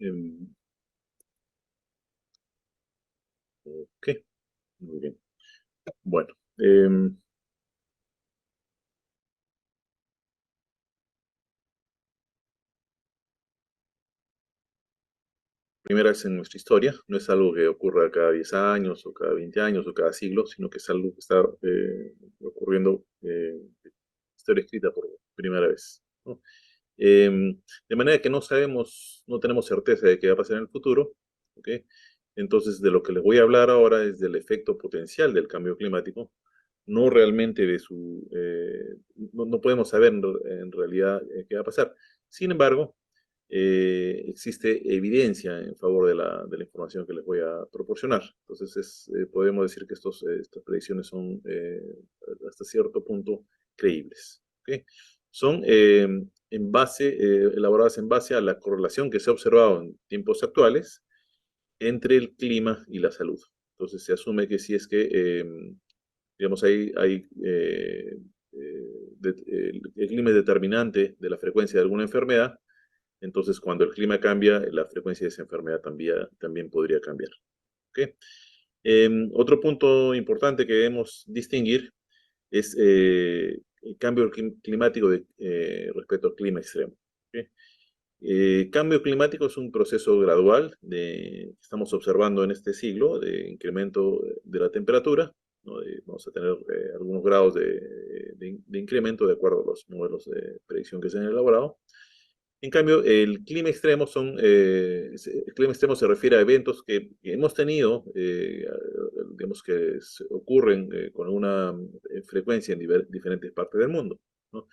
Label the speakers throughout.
Speaker 1: Em, ok, muy bien. Bueno, primera vez en nuestra historia, no es algo que ocurra cada 10 años o cada 20 años o cada siglo, sino que es algo que está ocurriendo, historia escrita por primera vez, ¿no? De manera que no sabemos, no tenemos certeza de qué va a pasar en el futuro, ¿ok? Entonces, de lo que les voy a hablar ahora es del efecto potencial del cambio climático, no realmente de su, no podemos saber en realidad qué va a pasar. Sin embargo, existe evidencia en favor de la información que les voy a proporcionar. Entonces, podemos decir que estas predicciones son hasta cierto punto creíbles, ¿ok? Son elaboradas en base a la correlación que se ha observado en tiempos actuales entre el clima y la salud. Entonces, se asume que si es que digamos, el clima es determinante de la frecuencia de alguna enfermedad, entonces cuando el clima cambia, la frecuencia de esa enfermedad también podría cambiar. ¿Okay? Otro punto importante que debemos distinguir es el cambio climático respecto al clima extremo. ¿Okay? Cambio climático es un proceso gradual que estamos observando en este siglo de incremento de la temperatura, ¿no? Vamos a tener algunos grados de incremento de acuerdo a los modelos de predicción que se han elaborado. En cambio, el clima extremo se refiere a eventos que hemos tenido, digamos que ocurren con una frecuencia en diferentes partes del mundo, ¿no?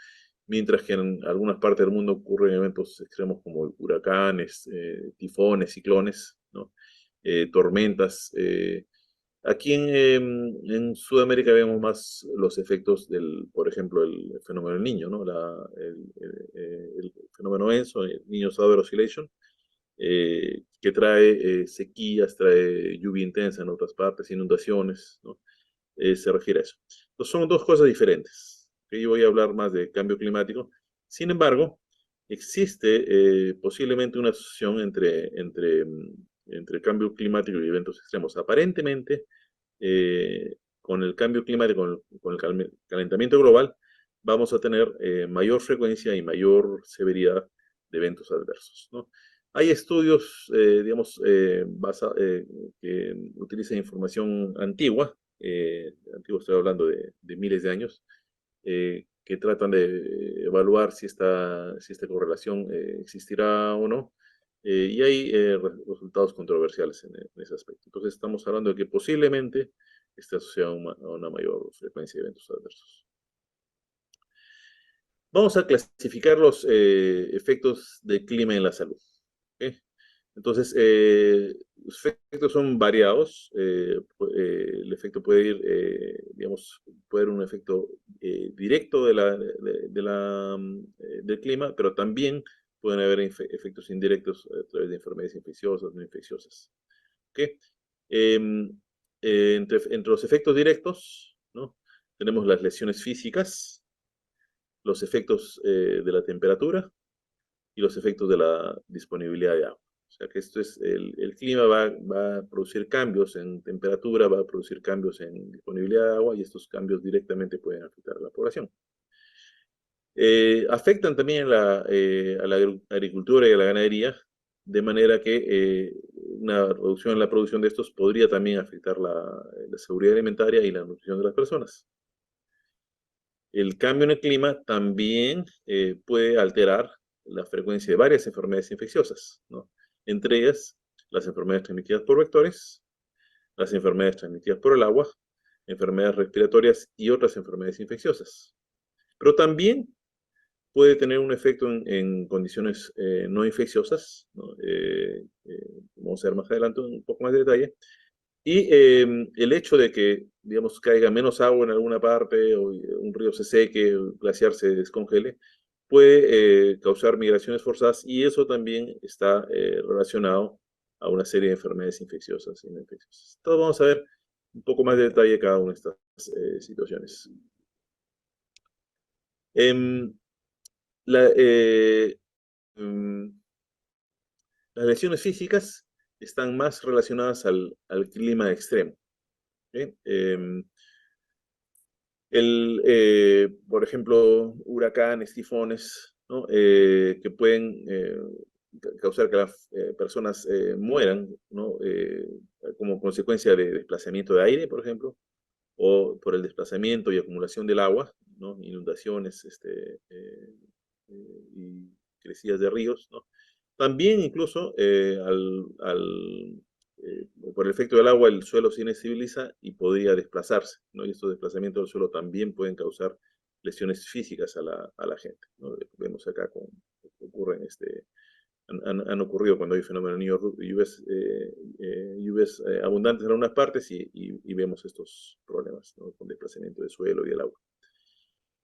Speaker 1: Mientras que en algunas partes del mundo ocurren eventos extremos como huracanes, tifones, ciclones, ¿no? Tormentas. Aquí en Sudamérica vemos más los efectos por ejemplo, el fenómeno del niño, ¿no? El fenómeno ENSO, el Niño Southern Oscillation, que trae sequías, trae lluvia intensa en otras partes, inundaciones, ¿no? Se refiere a eso. Entonces son dos cosas diferentes. Que yo voy a hablar más de cambio climático. Sin embargo, existe posiblemente una asociación entre cambio climático y eventos extremos. Aparentemente, con el cambio climático, con el calentamiento global, vamos a tener mayor frecuencia y mayor severidad de eventos adversos, ¿no? Hay estudios, digamos, que utilizan información antigua, estoy hablando de miles de años, que tratan de evaluar si esta correlación existirá o no, y hay resultados controversiales en ese aspecto. Entonces estamos hablando de que posiblemente esté asociado a una mayor frecuencia de eventos adversos. Vamos a clasificar los efectos del clima en la salud. ¿Okay? Entonces, los efectos son variados. El efecto puede ir, digamos, puede haber un efecto directo del clima, pero también pueden haber efectos indirectos a través de enfermedades infecciosas, no infecciosas. ¿Okay? Em, entre los efectos directos, ¿no? Tenemos las lesiones físicas, los efectos de la temperatura y los efectos de la disponibilidad de agua. O sea que el clima va a producir cambios en temperatura, va a producir cambios en disponibilidad de agua y estos cambios directamente pueden afectar a la población. Afectan también a la agricultura y a la ganadería, de manera que una reducción en la producción de estos podría también afectar la seguridad alimentaria y la nutrición de las personas. El cambio en el clima también puede alterar la frecuencia de varias enfermedades infecciosas, ¿no? Entre ellas, las enfermedades transmitidas por vectores, las enfermedades transmitidas por el agua, enfermedades respiratorias y otras enfermedades infecciosas. Pero también puede tener un efecto en condiciones no infecciosas, ¿no? Vamos a ver más adelante un poco más de detalle. Y el hecho de que, digamos, caiga menos agua en alguna parte o un río se seque, el glaciar se descongele, puede causar migraciones forzadas y eso también está relacionado a una serie de enfermedades infecciosas y no infecciosas. Entonces vamos a ver un poco más de detalle cada una de estas situaciones. Em, la, eh, em, Las lesiones físicas están más relacionadas al clima extremo. ¿Sí? Por ejemplo, huracanes, tifones, ¿no? Que pueden causar que las personas mueran, ¿no? Como consecuencia de desplazamiento de aire, por ejemplo, o por el desplazamiento y acumulación del agua, ¿no? Inundaciones y crecidas de ríos, ¿no? También incluso por el efecto del agua el suelo se inestabiliza y podría desplazarse, ¿no? Y estos desplazamientos del suelo también pueden causar lesiones físicas a la gente, ¿no? Vemos acá ocurren han ocurrido cuando hay fenómenos de lluvias abundantes en algunas partes y vemos estos problemas, ¿no? Con desplazamiento del suelo y del agua.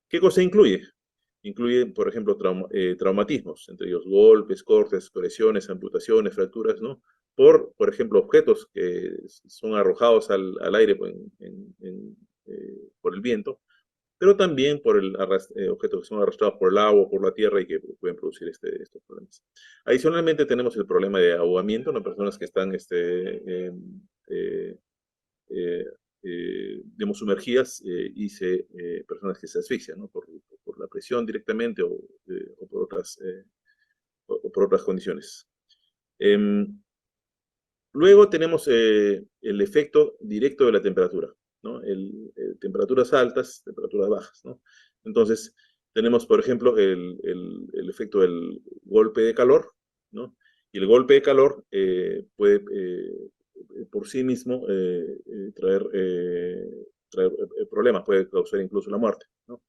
Speaker 1: ¿Qué cosa incluye? Incluye, por ejemplo, traumatismos, entre ellos golpes, cortes, colecciones, amputaciones, fracturas, ¿no? Por ejemplo, objetos que son arrojados al aire por el viento, pero también por objetos que son arrastrados por el agua o por la tierra y que pueden producir estos problemas. Adicionalmente tenemos el problema de ahogamiento, ¿no? Personas que están eh, eh, digamos, sumergidas personas que se asfixian, ¿no? Por la presión directamente o o por otras condiciones. Em, Luego tenemos el efecto directo de la temperatura, ¿no? Temperaturas altas, temperaturas bajas, ¿no? Entonces, tenemos, por ejemplo, el efecto del golpe de calor, ¿no? Y el golpe de calor puede por sí mismo traer problemas, puede causar incluso la muerte, ¿no?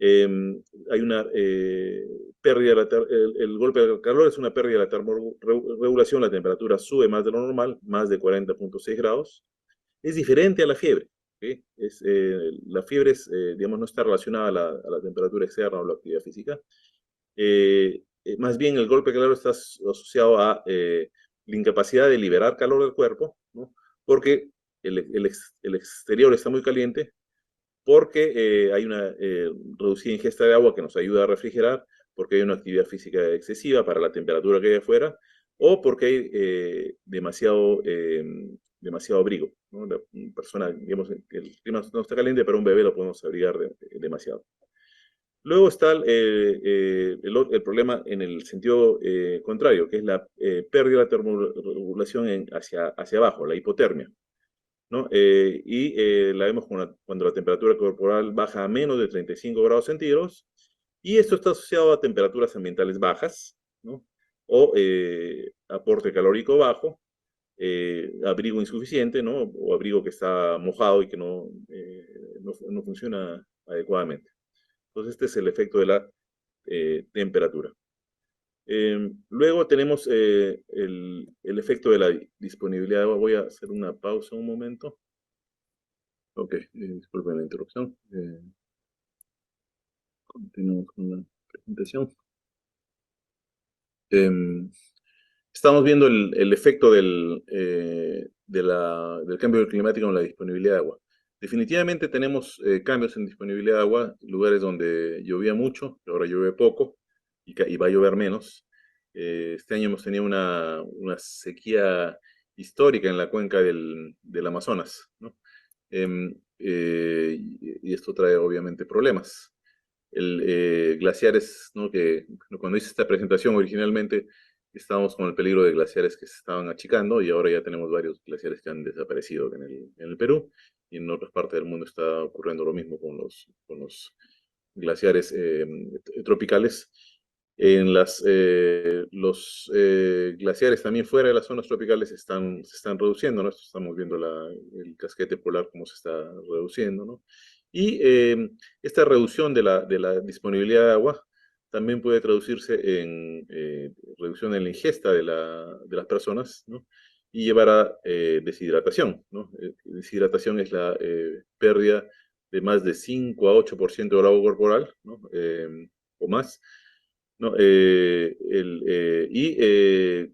Speaker 1: Eh, Hay una pérdida de el golpe del calor es una pérdida de la termorregulación, la temperatura sube más de lo normal, más de 40,6 grados. Es diferente a la fiebre. ¿Sí? La fiebre digamos, no está relacionada a la temperatura externa o la actividad física. Más bien el golpe de calor está asociado a la incapacidad de liberar calor del cuerpo, ¿no? Porque el exterior está muy caliente, porque hay una reducida ingesta de agua que nos ayuda a refrigerar, porque hay una actividad física excesiva para la temperatura que hay afuera, o porque hay demasiado abrigo, ¿no? La persona, digamos, el clima no está caliente, pero un bebé lo podemos abrigar demasiado. Luego está el problema en el sentido contrario, que es la pérdida de la termorregulación hacia abajo, la hipotermia, ¿no? La vemos cuando la temperatura corporal baja a menos de 35 grados centígrados, y esto está asociado a temperaturas ambientales bajas, ¿no? O aporte calórico bajo, abrigo insuficiente, ¿no? O abrigo que está mojado y que no funciona adecuadamente. Entonces, este es el efecto de la temperatura. Luego tenemos el efecto de la disponibilidad de agua. Voy a hacer una pausa un momento. Ok, disculpen la interrupción. Continuamos con la presentación. Em, Estamos viendo el efecto del cambio climático en la disponibilidad de agua. Definitivamente tenemos cambios en disponibilidad de agua, lugares donde llovía mucho, ahora llueve poco y va a llover menos. Este año hemos tenido una sequía histórica en la cuenca del Amazonas, ¿no? Y esto trae obviamente problemas. Glaciares, ¿no? Que cuando hice esta presentación originalmente estábamos con el peligro de glaciares que se estaban achicando y ahora ya tenemos varios glaciares que han desaparecido en el Perú, y en otras partes del mundo está ocurriendo lo mismo con los glaciares tropicales. Los glaciares también fuera de las zonas tropicales se están reduciendo, ¿no? Estamos viendo el casquete polar cómo se está reduciendo, ¿no? Y esta reducción de la disponibilidad de agua también puede traducirse en reducción en la ingesta de las personas, ¿no? Y llevar a deshidratación, ¿no? Deshidratación es la pérdida de más de 5 a 8% del agua corporal, ¿no? O más, ¿no?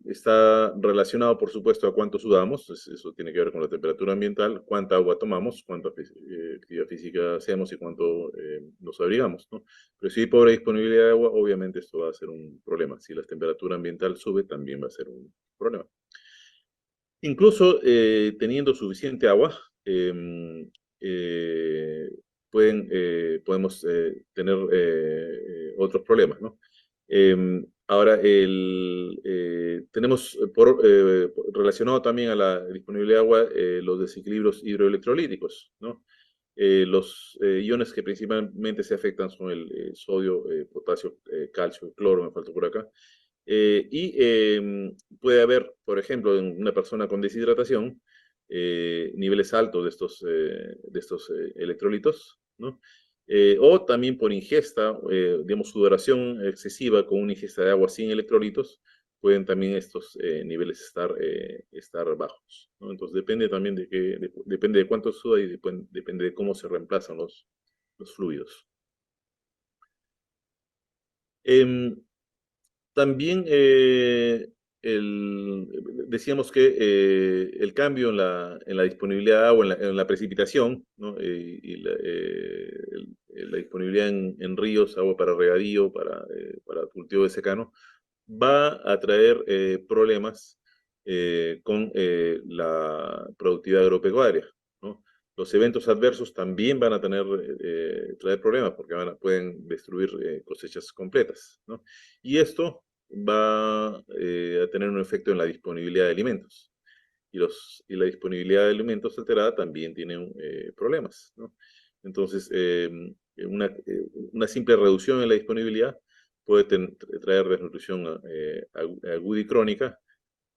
Speaker 1: Está relacionado, por supuesto, a cuánto sudamos. Eso tiene que ver con la temperatura ambiental, cuánta agua tomamos, cuánta actividad física hacemos y cuánto nos abrigamos, ¿no? Pero si hay pobre disponibilidad de agua, obviamente esto va a ser un problema. Si la temperatura ambiental sube, también va a ser un problema. Incluso teniendo suficiente agua, eh, podemos tener otros problemas, ¿no? Ahora, tenemos relacionado también a la disponibilidad de agua los desequilibrios hidroelectrolíticos, ¿no? Los iones que principalmente se afectan son el sodio, potasio, calcio, cloro, me falta por acá. Puede haber, por ejemplo, en una persona con deshidratación, niveles altos de estos electrolitos, ¿no? O también por ingesta, digamos, sudoración excesiva con una ingesta de agua sin electrolitos, pueden también estos niveles estar bajos, ¿no? Entonces depende también depende de cuánto suda y depende de cómo se reemplazan los fluidos. Em, También decíamos que el cambio en la disponibilidad de agua, en la precipitación, ¿no? La disponibilidad en ríos, agua para regadío, para cultivo de secano, va a traer problemas con la productividad agropecuaria, ¿no? Los eventos adversos también van a traer problemas porque pueden destruir cosechas completas, ¿no? Y esto va a tener un efecto en la disponibilidad de alimentos. Y la disponibilidad de alimentos alterada también tiene problemas, ¿no? Entonces, una simple reducción en la disponibilidad puede traer desnutrición aguda y crónica,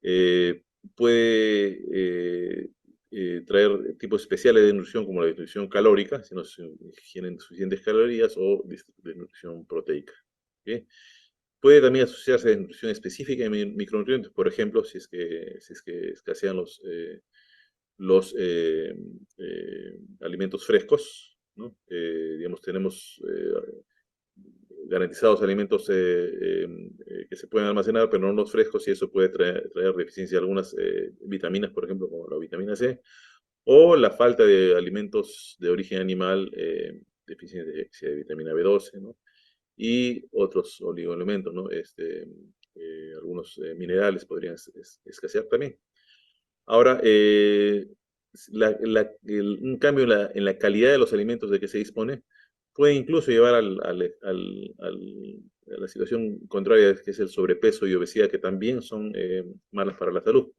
Speaker 1: eh, puede traer tipos especiales de nutrición como la desnutrición calórica, si no se ingieren suficientes calorías, o desnutrición proteica. ¿Okay? Puede también asociarse a desnutrición específica de micronutrientes, por ejemplo, si es que escasean los alimentos frescos, ¿no? Digamos, tenemos garantizados alimentos que se pueden almacenar, pero no los frescos, y eso puede traer deficiencia de algunas vitaminas, por ejemplo, como la vitamina C, o la falta de alimentos de origen animal, deficiencia de vitamina B12, ¿no? Y otros oligoelementos, ¿no? Algunos minerales podrían escasear también. Ahora, un cambio en la calidad de los alimentos de que se dispone puede incluso llevar a la situación contraria, que es el sobrepeso y obesidad, que también son malas para la salud,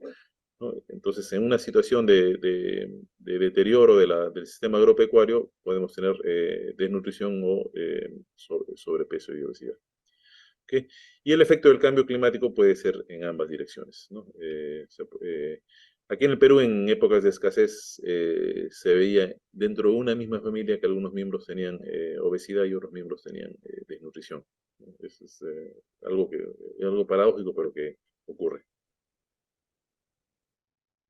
Speaker 1: ¿no? Entonces, en una situación de deterioro del sistema agropecuario, podemos tener desnutrición o sobrepeso y obesidad. ¿Okay? Y el efecto del cambio climático puede ser en ambas direcciones, ¿no? Aquí en el Perú, en épocas de escasez, se veía dentro de una misma familia que algunos miembros tenían obesidad y otros miembros tenían desnutrición, ¿no? Eso es algo paradójico, pero que ocurre.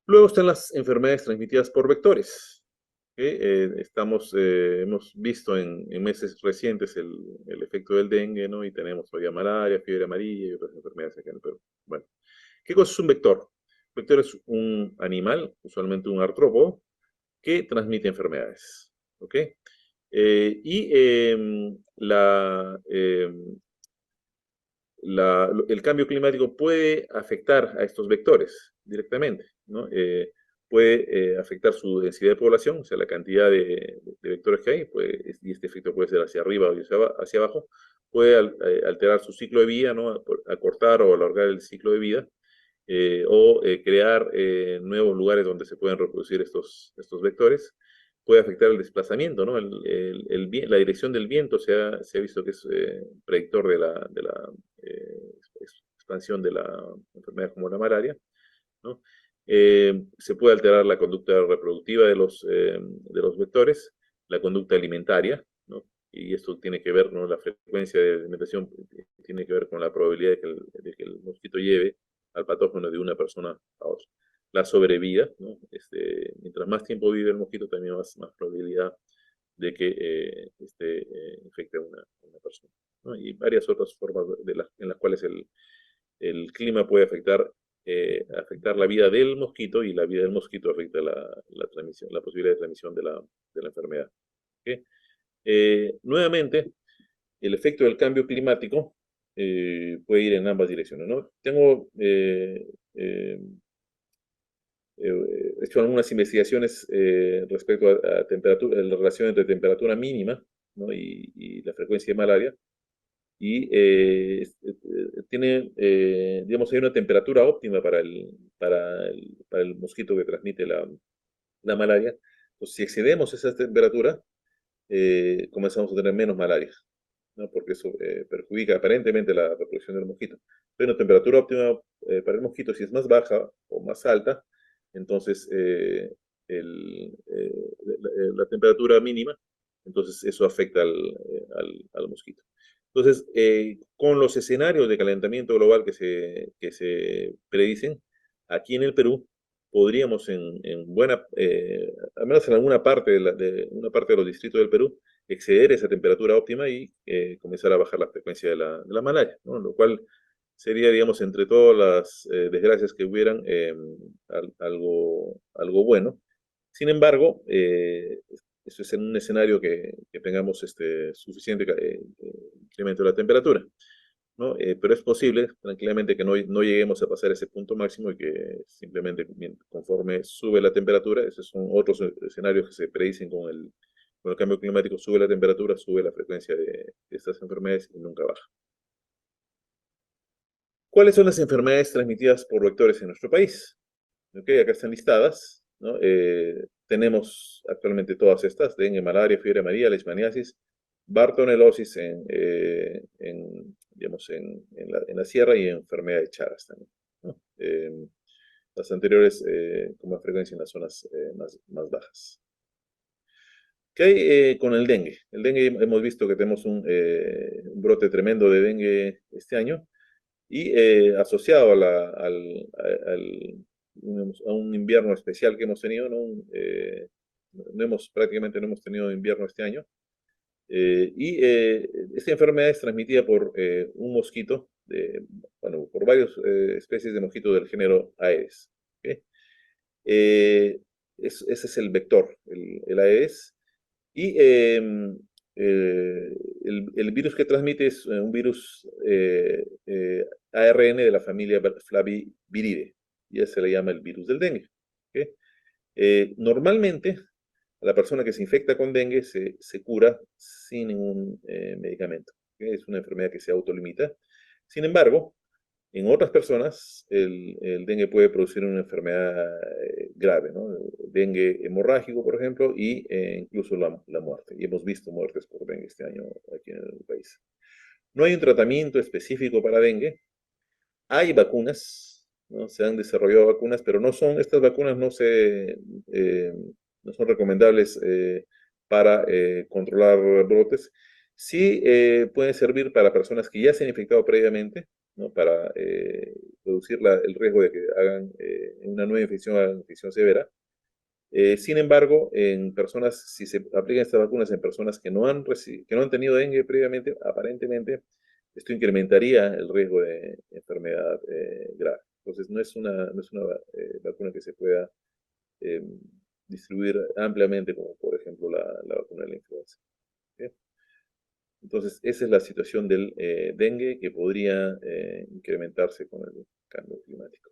Speaker 1: Luego están las enfermedades transmitidas por vectores. ¿Okay? Hemos visto en meses recientes el efecto del dengue, ¿no? Y tenemos todavía malaria, fiebre amarilla y otras enfermedades acá en el Perú. Bueno, ¿qué cosa es un vector? Un vector es un animal, usualmente un artrópodo, que transmite enfermedades. ¿Ok? El cambio climático puede afectar a estos vectores directamente, ¿no? Puede afectar su densidad de población, o sea, la cantidad de vectores que hay, y este efecto puede ser hacia arriba o hacia abajo, puede alterar su ciclo de vida, ¿no? Acortar o alargar el ciclo de vida, o crear nuevos lugares donde se pueden reproducir estos vectores. Puede afectar el desplazamiento, ¿no? La dirección del viento se ha visto que es predictor de la expansión de la enfermedad como la malaria, ¿no? Se puede alterar la conducta reproductiva de los vectores, la conducta alimentaria, ¿no? Y esto tiene que ver, ¿no? La frecuencia de alimentación tiene que ver con la probabilidad de que el mosquito lleve al patógeno de una persona a otra. La sobrevida, ¿no? Mientras más tiempo vive el mosquito, también más probabilidad de que infecte a una persona. ¿no? Y varias otras formas en las cuales el clima puede afectar la vida del mosquito y la vida del mosquito afecta transmisión, la posibilidad de transmisión de la enfermedad. ¿Ok? Nuevamente, el efecto del cambio climático puede ir en ambas direcciones, ¿no? Tengo hecho algunas investigaciones respecto a temperatura, la relación entre temperatura mínima, ¿no? y la frecuencia de malaria. Y tiene, digamos, hay una temperatura óptima para el mosquito que transmite la malaria. Entonces, si excedemos esa temperatura, comenzamos a tener menos malaria, ¿no? Porque eso perjudica aparentemente la reproducción del mosquito. Pero la temperatura óptima para el mosquito, si es más baja o más alta, entonces la temperatura mínima, entonces eso afecta al mosquito. Entonces, con los escenarios de calentamiento global que se predicen, aquí en el Perú podríamos al menos en alguna parte una parte de los distritos del Perú, exceder esa temperatura óptima y comenzar a bajar la frecuencia de la malaria, ¿no? Lo cual sería, digamos, entre todas las desgracias que hubieran, algo bueno. Sin embargo, eso es en un escenario que tengamos suficiente incremento de la temperatura, ¿no? Pero es posible, tranquilamente, que no lleguemos a pasar ese punto máximo y que simplemente conforme sube la temperatura, esos son otros escenarios que se predicen con el cambio climático, sube la temperatura, sube la frecuencia de estas enfermedades y nunca baja. ¿Cuáles son las enfermedades transmitidas por vectores en nuestro país? Okay, acá están listadas, ¿no? Tenemos actualmente todas estas: dengue, malaria, fiebre amarilla, leishmaniasis, bartonelosis digamos, en la sierra, y enfermedad de Chagas también, ¿no? Las anteriores con más frecuencia en las zonas más bajas. ¿Qué hay con el dengue? El dengue, hemos visto que tenemos un brote tremendo de dengue este año, y asociado a un invierno especial que hemos tenido, ¿no? Prácticamente no hemos tenido invierno este año. Y esta enfermedad es transmitida por un mosquito, bueno, por varias especies de mosquitos del género Aedes. ¿Ok? Ese es el vector, el Aedes. Y el virus que transmite es un virus ARN de la familia Flaviviridae, y se le llama el virus del dengue. ¿Ok? Normalmente, a la persona que se infecta con dengue se cura sin ningún medicamento. ¿Ok? Es una enfermedad que se autolimita. Sin embargo, en otras personas, el dengue puede producir una enfermedad grave, ¿no? Dengue hemorrágico, por ejemplo, y incluso la muerte. Y hemos visto muertes por dengue este año aquí en el país. No hay un tratamiento específico para dengue. Hay vacunas, ¿no? Se han desarrollado vacunas, pero estas vacunas no son recomendables para controlar brotes. Sí pueden servir para personas que ya se han infectado previamente, ¿no? Para reducir el riesgo de que hagan una nueva infección, a infección severa. Sin embargo, si se aplican estas vacunas en personas que no han tenido dengue previamente, aparentemente esto incrementaría el riesgo de enfermedad grave. Entonces, no es una vacuna que se pueda eh, distribuir ampliamente, como por ejemplo la vacuna de la influenza. ¿Ok? Entonces, esa es la situación del dengue, que podría incrementarse con el cambio climático.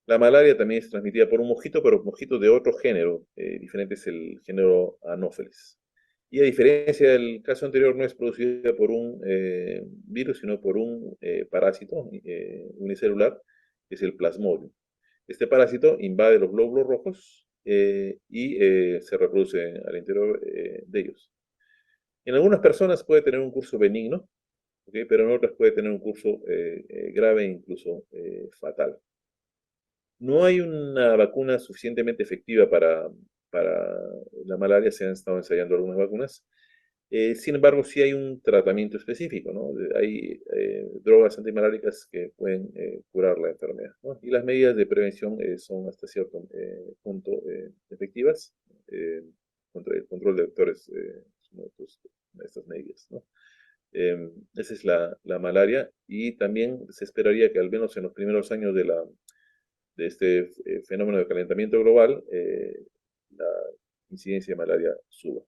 Speaker 1: La malaria también es transmitida por un mosquito, pero un mosquito de otro género, diferente, es el género Anopheles. Y a diferencia del caso anterior, no es producida por un virus, sino por un parásito unicelular, que es el Plasmodium. Este parásito invade los glóbulos rojos y se reproduce al interior de ellos. En algunas personas puede tener un curso benigno, ¿okay? Pero en otras puede tener un curso grave e incluso fatal. No hay una vacuna suficientemente efectiva para la malaria. Se han estado ensayando algunas vacunas. Sin embargo, sí hay un tratamiento específico, ¿no? Hay drogas antimaláricas que pueden curar la enfermedad, ¿no? Y las medidas de prevención son hasta cierto punto efectivas. El control de vectores es una de estas medidas, ¿no? Esa es la malaria, y también se esperaría que al menos en los primeros años de este fenómeno de calentamiento global, la incidencia de malaria suba.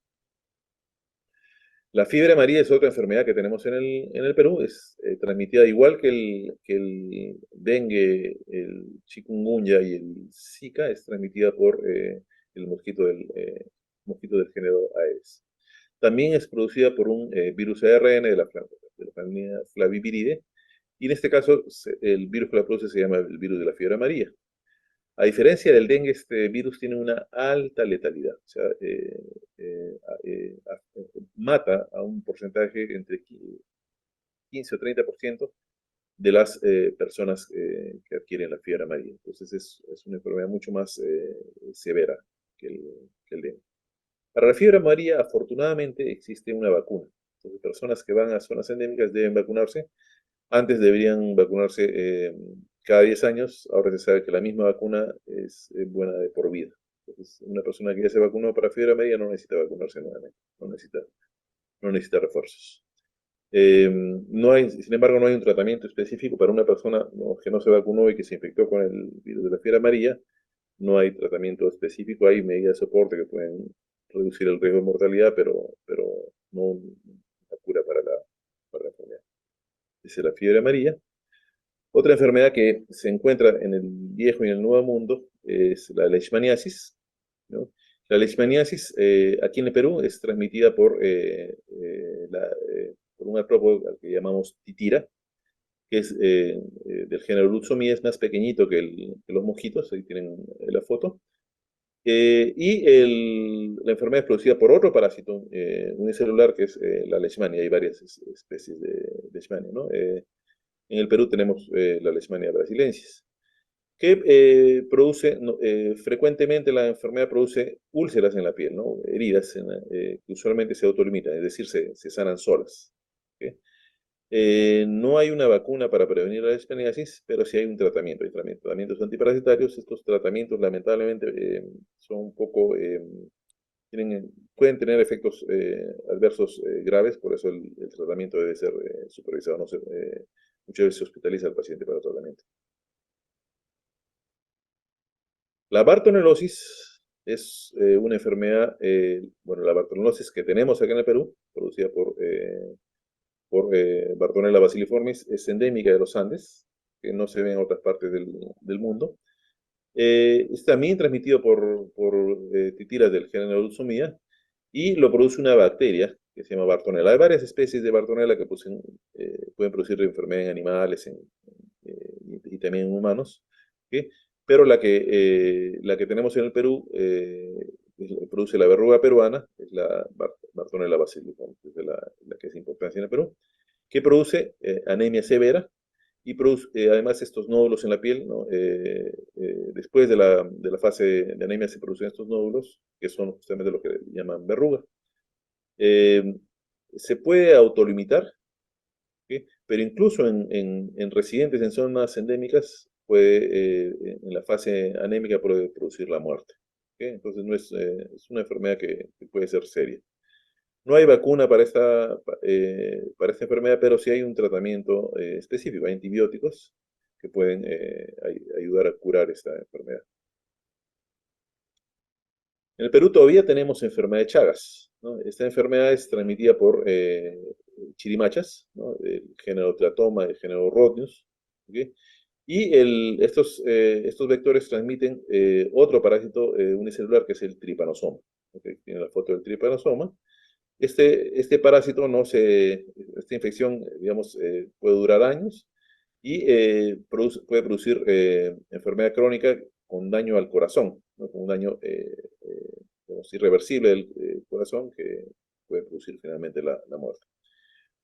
Speaker 1: La fiebre amarilla es otra enfermedad que tenemos en el Perú, es transmitida igual que el dengue, el chikungunya y el Zika, es transmitida por el mosquito del género Aedes. También es producida por un virus ARN de la familia Flaviviridae, y en este caso el virus que la produce se llama el virus de la fiebre amarilla. A diferencia del dengue, este virus tiene una alta letalidad, o sea, mata a un porcentaje entre 15 o 30% de las personas que adquieren la fiebre amarilla. Entonces es una enfermedad mucho más severa que el dengue. Para la fiebre amarilla, afortunadamente, existe una vacuna. Entonces, personas que van a zonas endémicas deben vacunarse. Antes deberían vacunarse cada 10 años. Ahora se sabe que la misma vacuna es buena de por vida. Entonces, una persona que ya se vacunó para fiebre amarilla no necesita vacunarse nuevamente. No necesita refuerzos. No hay, sin embargo, no hay un tratamiento específico para una persona que no se vacunó y que se infectó con el virus de la fiebre amarilla. No hay tratamiento específico, hay medidas de soporte que pueden reducir el riesgo de mortalidad, pero no una cura para la enfermedad. Esa es la fiebre amarilla. Otra enfermedad que se encuentra en el viejo y en el nuevo mundo es la leishmaniasis, ¿no? La leishmaniasis aquí en el Perú es transmitida por un artrópodo al que llamamos titira, que es del género Lutzomia, es más pequeñito que los mosquitos, ahí tienen la foto. La enfermedad es producida por otro parásito unicelular que es la leishmania. Hay varias especies de leishmania, ¿no? En el Perú tenemos la leishmania brasilensis, que produce, no, frecuentemente la enfermedad produce úlceras en la piel, ¿no? Heridas que usualmente se autolimitan, es decir, se sanan solas. ¿Okay? No hay una vacuna para prevenir la leishmaniasis, pero sí hay un tratamiento. Hay tratamientos antiparasitarios. Estos tratamientos, lamentablemente, son un poco, pueden tener efectos adversos graves, por eso el tratamiento debe ser supervisado. No muchas veces se hospitaliza al paciente para el tratamiento. La bartonelosis es una enfermedad, bueno, la bartonelosis que tenemos acá en el Perú, producida por Bartonella basiliformis, es endémica de los Andes, que no se ve en otras partes del mundo. Es también transmitido por titiras del género Lutzomia, y lo produce una bacteria que se llama Bartonella. Hay varias especies de Bartonella que pueden producir enfermedad en animales y también en humanos, ¿okay? Pero la que tenemos en el Perú produce la verruga peruana, es la Bartonella basiliformis, que es la que es importancia en el Perú, que produce anemia severa y produce además estos nódulos en la piel, ¿no? Después de la fase de anemia se producen estos nódulos, que son justamente lo que llaman verruga. Eh, Se puede autolimitar, ¿sí? Pero incluso en residentes en zonas endémicas, en la fase anémica puede producir la muerte. ¿Sí? Entonces no es una enfermedad que puede ser seria. No hay vacuna para esta enfermedad, pero sí hay un tratamiento específico, hay antibióticos que pueden ayudar a curar esta enfermedad. En el Perú todavía tenemos enfermedad de Chagas, ¿no? Esta enfermedad es transmitida por chirimachas, ¿no? Del género Tratoma, del género Rhodnius, ¿okay? Y estos vectores transmiten otro parásito unicelular que es el tripanosoma. ¿Okay? Tiene la foto del tripanosoma. Este parásito esta infección, digamos, puede durar años y puede producir enfermedad crónica con daño al corazón, ¿no? Con un daño digamos, irreversible del corazón que puede producir finalmente la muerte.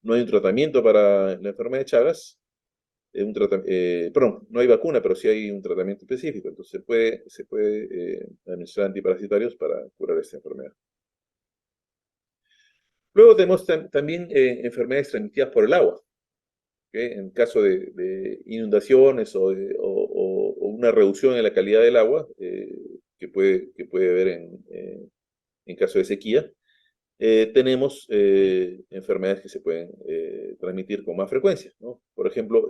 Speaker 1: No hay un tratamiento para la enfermedad de Chagas, perdón, no hay vacuna, pero sí hay un tratamiento específico, entonces se puede administrar antiparasitarios para curar esta enfermedad. Luego tenemos también enfermedades transmitidas por el agua, ¿okay? En caso de inundaciones o una reducción en la calidad del agua que puede haber en caso de sequía, tenemos enfermedades que se pueden transmitir con más frecuencia, ¿no? Por ejemplo,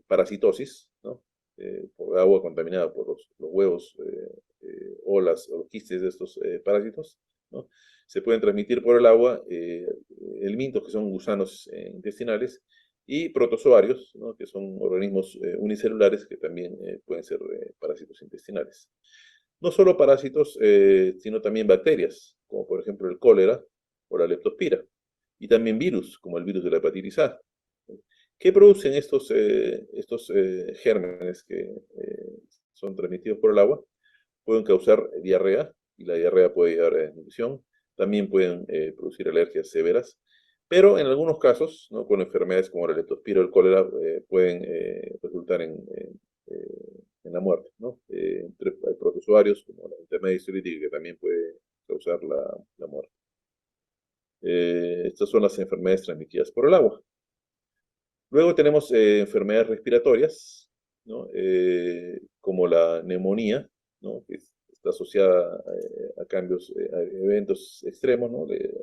Speaker 1: parasitosis, ¿no? Por agua contaminada por los huevos o los quistes de estos parásitos, ¿no? Se pueden transmitir por el agua helmintos, que son gusanos intestinales, y protozoarios, ¿no? Que son organismos unicelulares que también pueden ser parásitos intestinales. No solo parásitos, sino también bacterias, como por ejemplo el cólera o la leptospira, y también virus, como el virus de la hepatitis A. ¿Qué producen estos gérmenes que son transmitidos por el agua? Pueden causar diarrea, y la diarrea puede llevar a desnutrición. También pueden producir alergias severas, pero en algunos casos, ¿no? Con enfermedades como la leptospira o el cólera, pueden resultar en la muerte, ¿no? Hay protozoarios como la enfermedad histolítica que también puede causar la muerte. Estas son las enfermedades transmitidas por el agua. Luego tenemos enfermedades respiratorias, ¿no? Como la neumonía, ¿no? Que está asociada a cambios, a eventos extremos, ¿no? De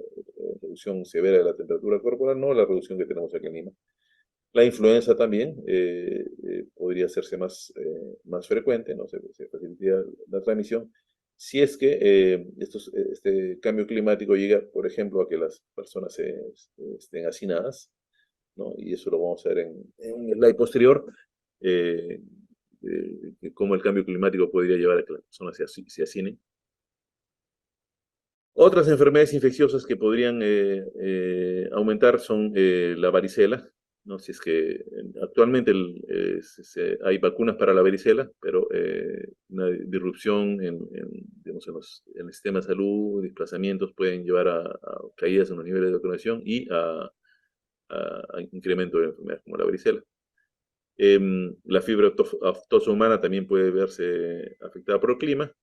Speaker 1: reducción severa de la temperatura corporal, no la reducción que tenemos aquí en Lima. La influenza también podría hacerse más frecuente, ¿no? Se facilitaría la transmisión. Si es que este cambio climático llega, por ejemplo, a que las personas estén hacinadas, ¿no? Y eso lo vamos a ver en el slide posterior, eh, cómo el cambio climático podría llevar a que las personas se hacinen. Otras enfermedades infecciosas que podrían aumentar son la varicela, ¿no? Si es que actualmente hay vacunas para la varicela, pero una disrupción digamos, en el sistema de salud, desplazamientos pueden llevar a caídas en los niveles de vacunación y a incremento de enfermedades como la varicela. La fiebre aftosa humana también puede verse afectada por el clima.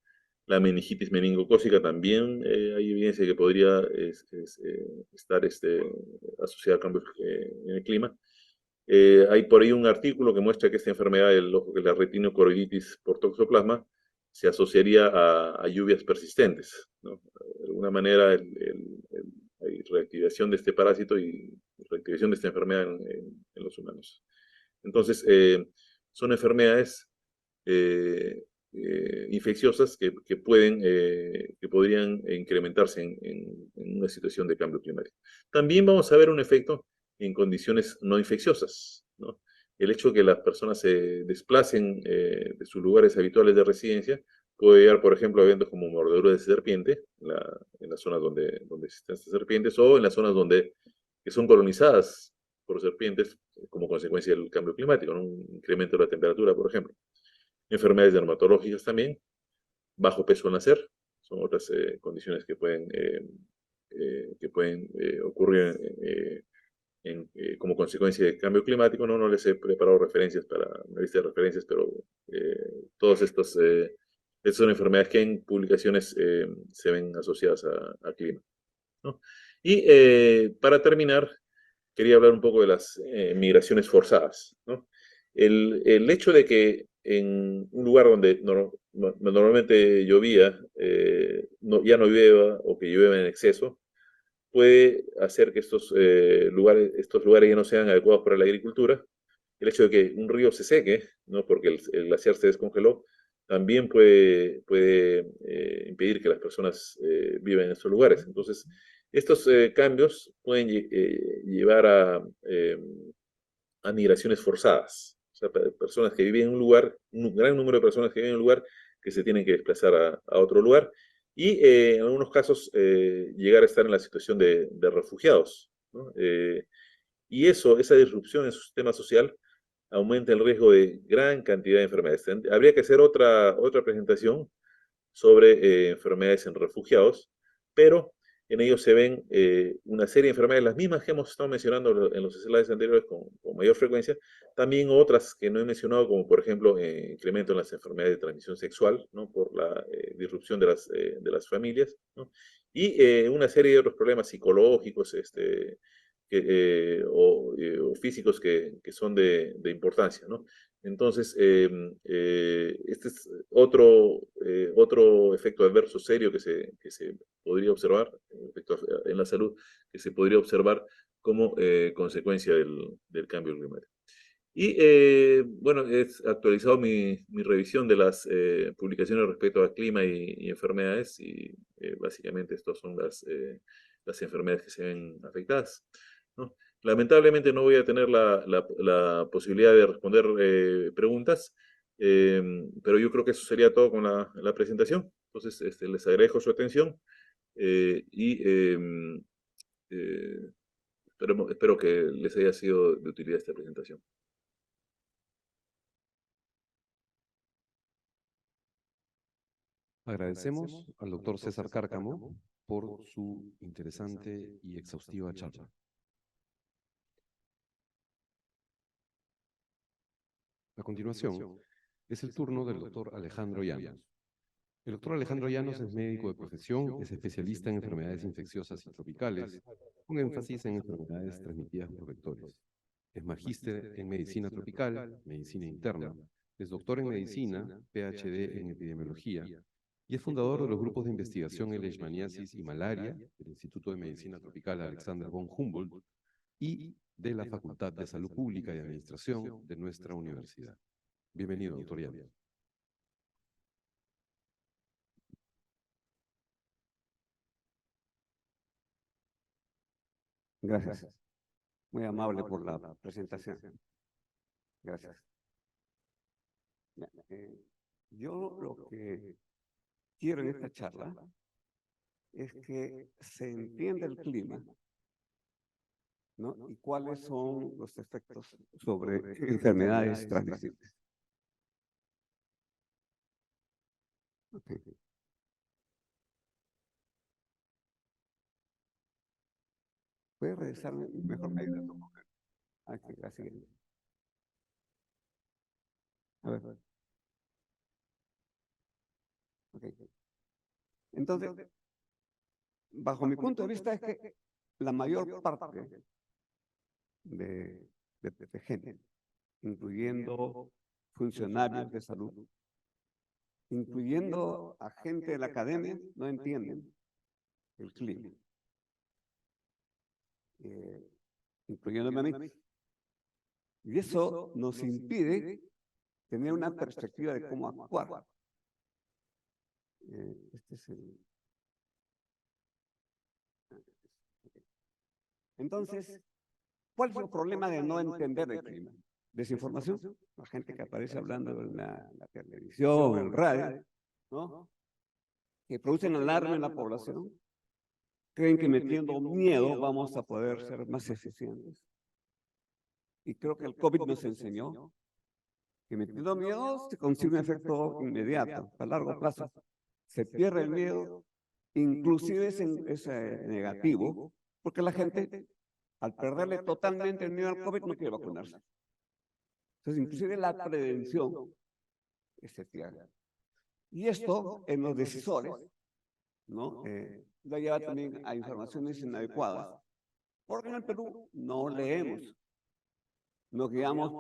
Speaker 1: La meningitis meningocócica también hay evidencia que podría estar asociada a cambios en el clima. Hay por ahí un artículo que muestra que esta enfermedad del ojo, que es la retinocoroiditis por toxoplasma, se asociaría a lluvias persistentes, ¿no? De alguna manera hay reactivación de este parásito y reactivación de esta enfermedad en los humanos. Entonces, son enfermedades infecciosas que podrían incrementarse en una situación de cambio climático. También vamos a ver un efecto en condiciones no infecciosas, ¿no? El hecho de que las personas se desplacen de sus lugares habituales de residencia puede llevar, por ejemplo, a eventos como mordedura de serpiente, en las zonas donde existen estas serpientes, o en las zonas que son colonizadas por serpientes como consecuencia del cambio climático, ¿no? Un incremento de la temperatura, por ejemplo. Enfermedades dermatológicas también, bajo peso al nacer, son otras condiciones que pueden ocurrir como consecuencia del cambio climático. No les he preparado referencias para una lista de referencias, pero todas estas son enfermedades que en publicaciones se ven asociadas a clima, ¿no? Y para terminar, quería hablar un poco de las migraciones forzadas, ¿no? El hecho de que en un lugar donde normalmente llovía, ya no llueva o que llueva en exceso, puede hacer que estos lugares ya no sean adecuados para la agricultura. El hecho de que un río se seque, ¿no? Porque el glaciar se descongeló, también puede impedir que las personas vivan en estos lugares. Entonces, estos cambios pueden llevar a migraciones forzadas. O sea, personas que viven en un lugar, un gran número de personas que viven en un lugar que se tienen que desplazar a otro lugar y en algunos casos llegar a estar en la situación de refugiados, ¿no? Y esa disrupción en su sistema social aumenta el riesgo de gran cantidad de enfermedades. Habría que hacer otra presentación sobre enfermedades en refugiados, pero en ellos se ven una serie de enfermedades, las mismas que hemos estado mencionando en los slides anteriores con mayor frecuencia, también otras que no he mencionado, como por ejemplo incremento en las enfermedades de transmisión sexual, ¿no? Por la disrupción de las familias, ¿no? Y una serie de otros problemas psicológicos o físicos que son de importancia, ¿no? Entonces, este es otro efecto adverso serio que se podría observar respecto en la salud que se podría observar como consecuencia del cambio climático. Y bueno, he actualizado mi revisión de las publicaciones respecto al clima y enfermedades y básicamente estas son las enfermedades que se ven afectadas, ¿no? Lamentablemente no voy a tener la posibilidad de responder preguntas, pero yo creo que eso sería todo con la presentación. Entonces, les agradezco su atención y espero que les haya sido de utilidad esta presentación.
Speaker 2: Agradecemos al doctor César Cárcamo por su interesante y exhaustiva charla. A continuación, es el turno del doctor Alejandro Llanos. El doctor Alejandro Llanos es médico de profesión, es especialista en enfermedades infecciosas y tropicales, con énfasis en enfermedades transmitidas por vectores. Es magíster en medicina tropical, medicina interna, es doctor en medicina, PhD en epidemiología, y es fundador de los grupos de investigación en leishmaniasis y malaria del Instituto de Medicina Tropical Alexander von Humboldt y de la Facultad de Salud Pública y Administración de nuestra universidad. Bienvenido, doctor Llanos.
Speaker 3: Gracias. Muy amable por la presentación. Gracias. Yo lo que quiero en esta charla es que se entienda el clima, ¿no? Y cuáles son los efectos sobre enfermedades transmisibles. Okay. ¿Puede regresarme? Mejor me ayuda un poco. Aquí, la siguiente. A ver. Okay. Entonces, bajo mi punto de vista es que la mayor parte de gente, incluyendo funcionarios de salud, incluyendo a gente de la academia, no entienden el clima, incluyéndome a mí. Y eso nos impide tener una perspectiva de cómo actuar. Este es el... Entonces, ¿cuál es el problema de no entender el clima? Desinformación, la gente que aparece hablando en la televisión, en el radio, ¿no? Que producen alarma en la población, creen que metiendo miedo vamos a poder ser más eficientes. Y creo que el COVID nos enseñó que metiendo miedo se consigue un efecto inmediato, a largo plazo. Se pierde el miedo, inclusive es negativo, porque la gente, al perderle totalmente el miedo al COVID, no quiere vacunarse. Entonces, inclusive la prevención es pierde. Y esto, en los decisores, ¿no? Lo lleva también a informaciones inadecuadas. Porque en el Perú no leemos. Nos guiamos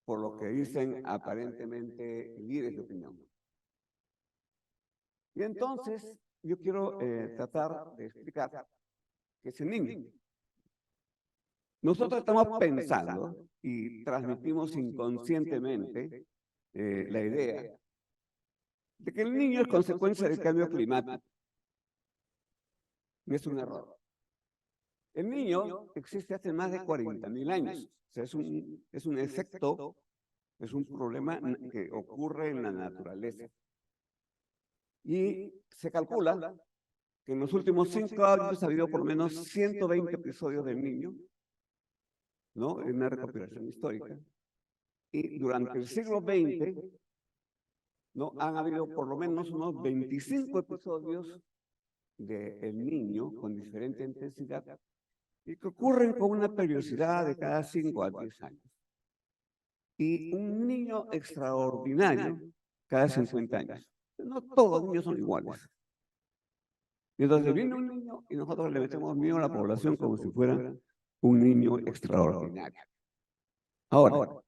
Speaker 3: por lo que dicen aparentemente líderes de opinión. Y entonces, yo quiero tratar de explicar que ese niño, nosotros estamos pensando y transmitimos inconscientemente la idea de que el niño es consecuencia del cambio climático. Y es un error. El niño existe hace más de 40.000 años. O sea, es un efecto, es un problema que ocurre en la naturaleza. Y se calcula que en los últimos 5 años ha habido por lo menos 120 episodios del niño, ¿no? En una recopilación histórica. Y durante el siglo XX, ¿no? Han habido por lo menos unos 25 episodios del niño con diferente intensidad y que ocurren con una periodicidad de cada 5 a 10 años. Y un niño extraordinario cada 50 años. No todos los niños son iguales. Y entonces viene un niño y nosotros le metemos miedo a la población como si fuera un niño extraordinario. Ahora,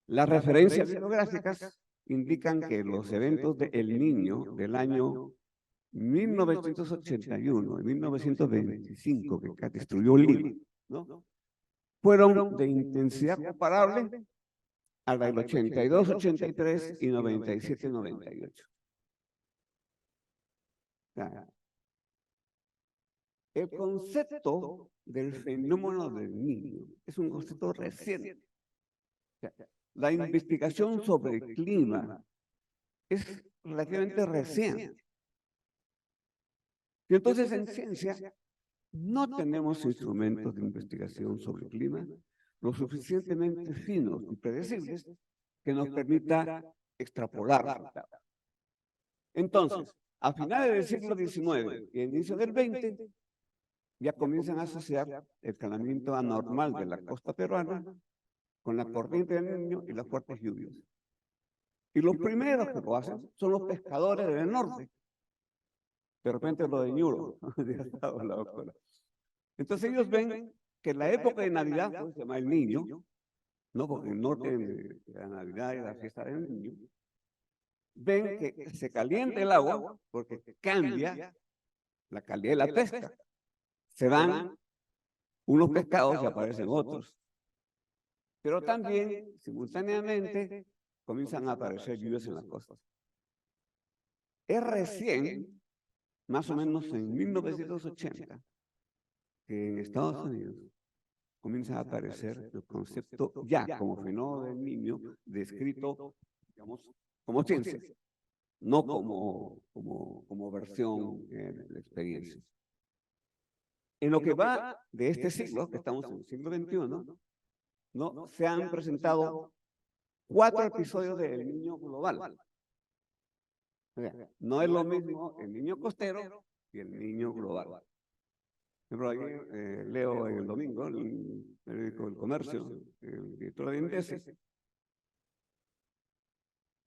Speaker 3: las referencias bibliográficas indican que los eventos del Niño del año 1981 y 1925, que destruyó Lima, ¿no? Fueron de intensidad comparable a la del 82, 83 y 97, 98. El concepto del fenómeno del niño es un concepto reciente. La investigación sobre el clima es relativamente reciente. Y entonces en ciencia no tenemos instrumentos de investigación sobre el clima lo suficientemente finos y predecibles que nos permita extrapolar resultados. Entonces, a finales del siglo XIX y inicio del XX, ya comienzan a asociar el calentamiento anormal de la costa peruana con la corriente del Niño y las fuertes lluvias. Y los primeros que lo hacen son los pescadores del norte. De repente lo de Ñuro. Entonces ellos ven que la época de Navidad, pues, se llama el Niño, ¿no? Porque en el norte de la Navidad es la fiesta del Niño. Ven que se calienta el agua porque cambia la calidad de la pesca. Se van unos pescados y aparecen otros. Pero también, simultáneamente, comienzan a aparecer lluvias en las costas. Es recién, más o menos en 1980, que en Estados Unidos comienza a aparecer el concepto ya como fenómeno del niño descrito, digamos, como ciencia, no como versión de la experiencia. En lo que va de este siglo, que estamos en el siglo XXI, ¿no? Se han presentado 4 episodios del Niño global. O sea, no es lo mismo el niño costero y el niño global. Por ahí leo en el domingo, el periódico El Comercio, el director de INDECE,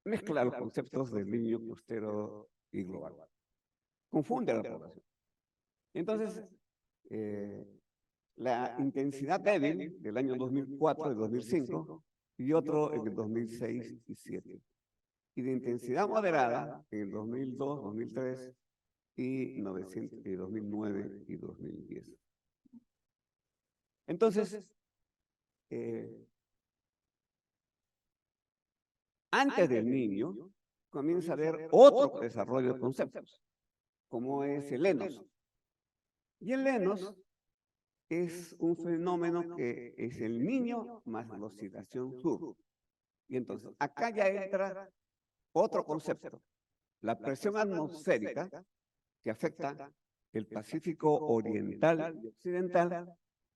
Speaker 3: mezcla los conceptos del niño costero y global. Confunde a la población. Entonces, la intensidad débil del año 2004 y 2005 y otro en el 2006 y 2007. Y de intensidad moderada en el 2002, 2003 y 2009 y 2010. Entonces, antes del Niño comienza a haber otro desarrollo de conceptos, como es el ENOS. Y el ENOS es un fenómeno que es el Niño más la oscilación sur. Y entonces, acá ya entra otro concepto, la presión atmosférica que afecta el Pacífico oriental y occidental,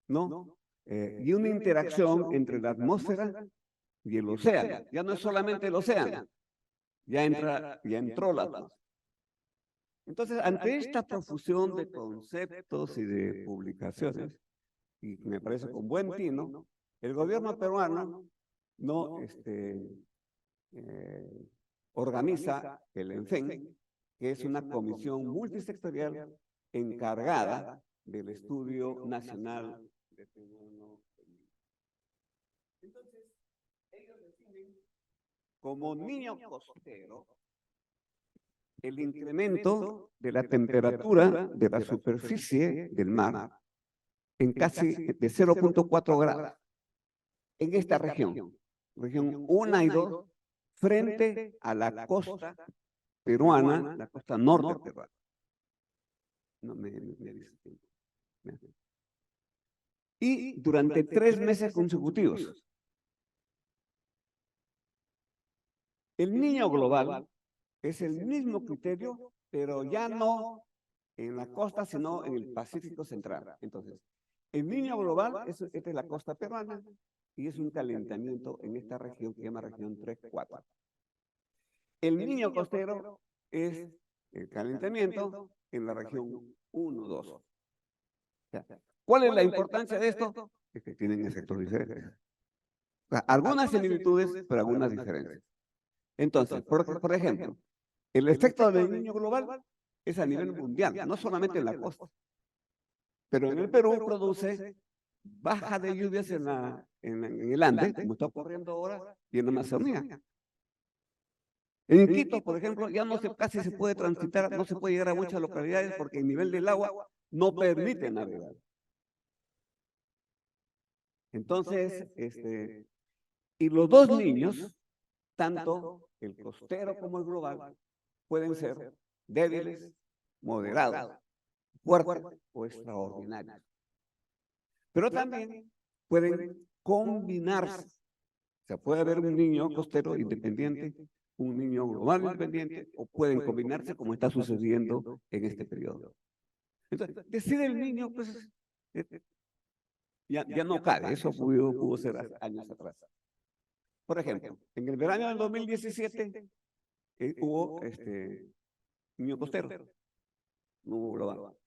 Speaker 3: ¿no? Y una interacción entre la atmósfera y el océano. Ya no es solamente el océano, ya entró la atmósfera. Entonces, ante esta profusión de conceptos y de publicaciones, y me parece con buen tino, el gobierno peruano no organiza el ENFEN, que es una comisión multisectorial encargada del estudio nacional de fenómeno. Entonces, ellos definen como niño costero el incremento de la temperatura de la superficie del mar en casi de 0.4 grados en esta región 1 y 2, frente a la costa peruana, la costa norte peruana. No me dice tiempo. Y durante 3 meses consecutivos. El Niño global es el mismo criterio, pero ya no en la costa, sino en el Pacífico Central. Entonces, el Niño global es de la costa peruana y es un calentamiento en esta región que se llama región 3-4. El Niño costero es el calentamiento en la región 1-2. ¿Cuál es la importancia de esto? Es que tienen efectos diferentes. O sea, algunas similitudes, pero algunas diferencias. Entonces, por ejemplo, el efecto del Niño global es a nivel mundial, no solamente en la costa. Pero en el Perú produce baja de lluvias en el Ande, como está ocurriendo ahora, y en la Amazonía. En Quito, por ejemplo, ya no se, casi se puede transitar, no se puede llegar a muchas localidades porque el nivel del agua no permite navegar. Entonces, y los dos niños, tanto el costero como el global, pueden ser débiles, moderados, fuertes o extraordinarios. Pero también pueden combinarse. O sea, puede haber un niño costero independiente, un niño global independiente, o pueden combinarse como está sucediendo en este periodo. Entonces, decide el niño, pues, ya no cabe, eso pudo ser hace años atrás. Por ejemplo, en el verano del 2017 hubo niño costero, no hubo global.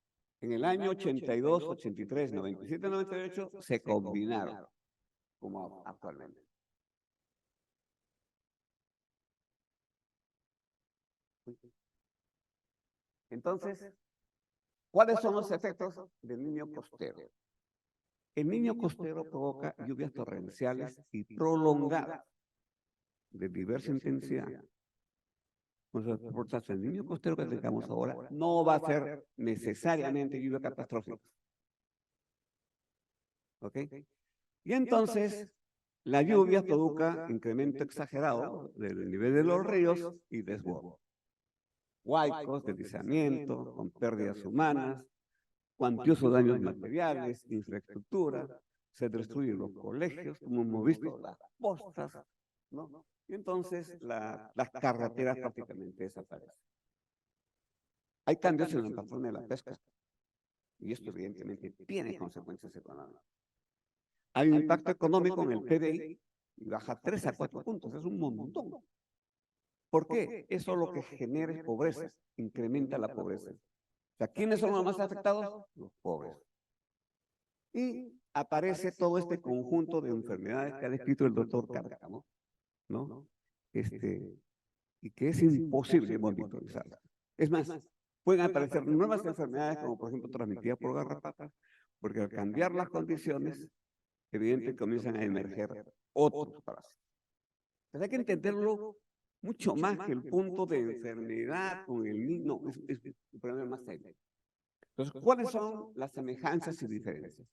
Speaker 3: En el año 82, 83, 97, 98 se combinaron, como actualmente. Entonces, ¿cuáles son los efectos del niño costero? El niño costero provoca lluvias torrenciales y prolongadas de diversa intensidad. Por tanto, el niño costero que tengamos ahora no va a ser necesariamente lluvia catastrófica. ¿Ok? Y entonces, la lluvia provoca incremento exagerado del nivel de los ríos y desbordes. Huaicos, deslizamiento, con pérdidas humanas, cuantiosos daños materiales, infraestructura, se destruyen los colegios, como hemos visto, las postas, ¿no? Y entonces las carreteras prácticamente desaparecen. Hay cambios en el patrón de la pesca, y esto evidentemente tiene consecuencias económicas. Hay un impacto económico en el PBI y baja 3 a 4 puntos, es un montón. ¿Por qué? Eso lo que genera es pobreza, incrementa la pobreza. O sea, ¿quiénes son los más afectados? Los pobres. Y aparece todo este conjunto de enfermedades que ha descrito el doctor Cárcamo, ¿no? Y que es imposible monitorizar. Es más, pueden aparecer nuevas enfermedades, como por ejemplo transmitidas por garrapatas, porque al cambiar las condiciones, evidentemente comienzan a emerger otros parásitos. Entonces hay que entenderlo mucho más que el punto de enfermedad con el niño. No, es un problema más serio. Entonces, ¿cuáles son las semejanzas y diferencias?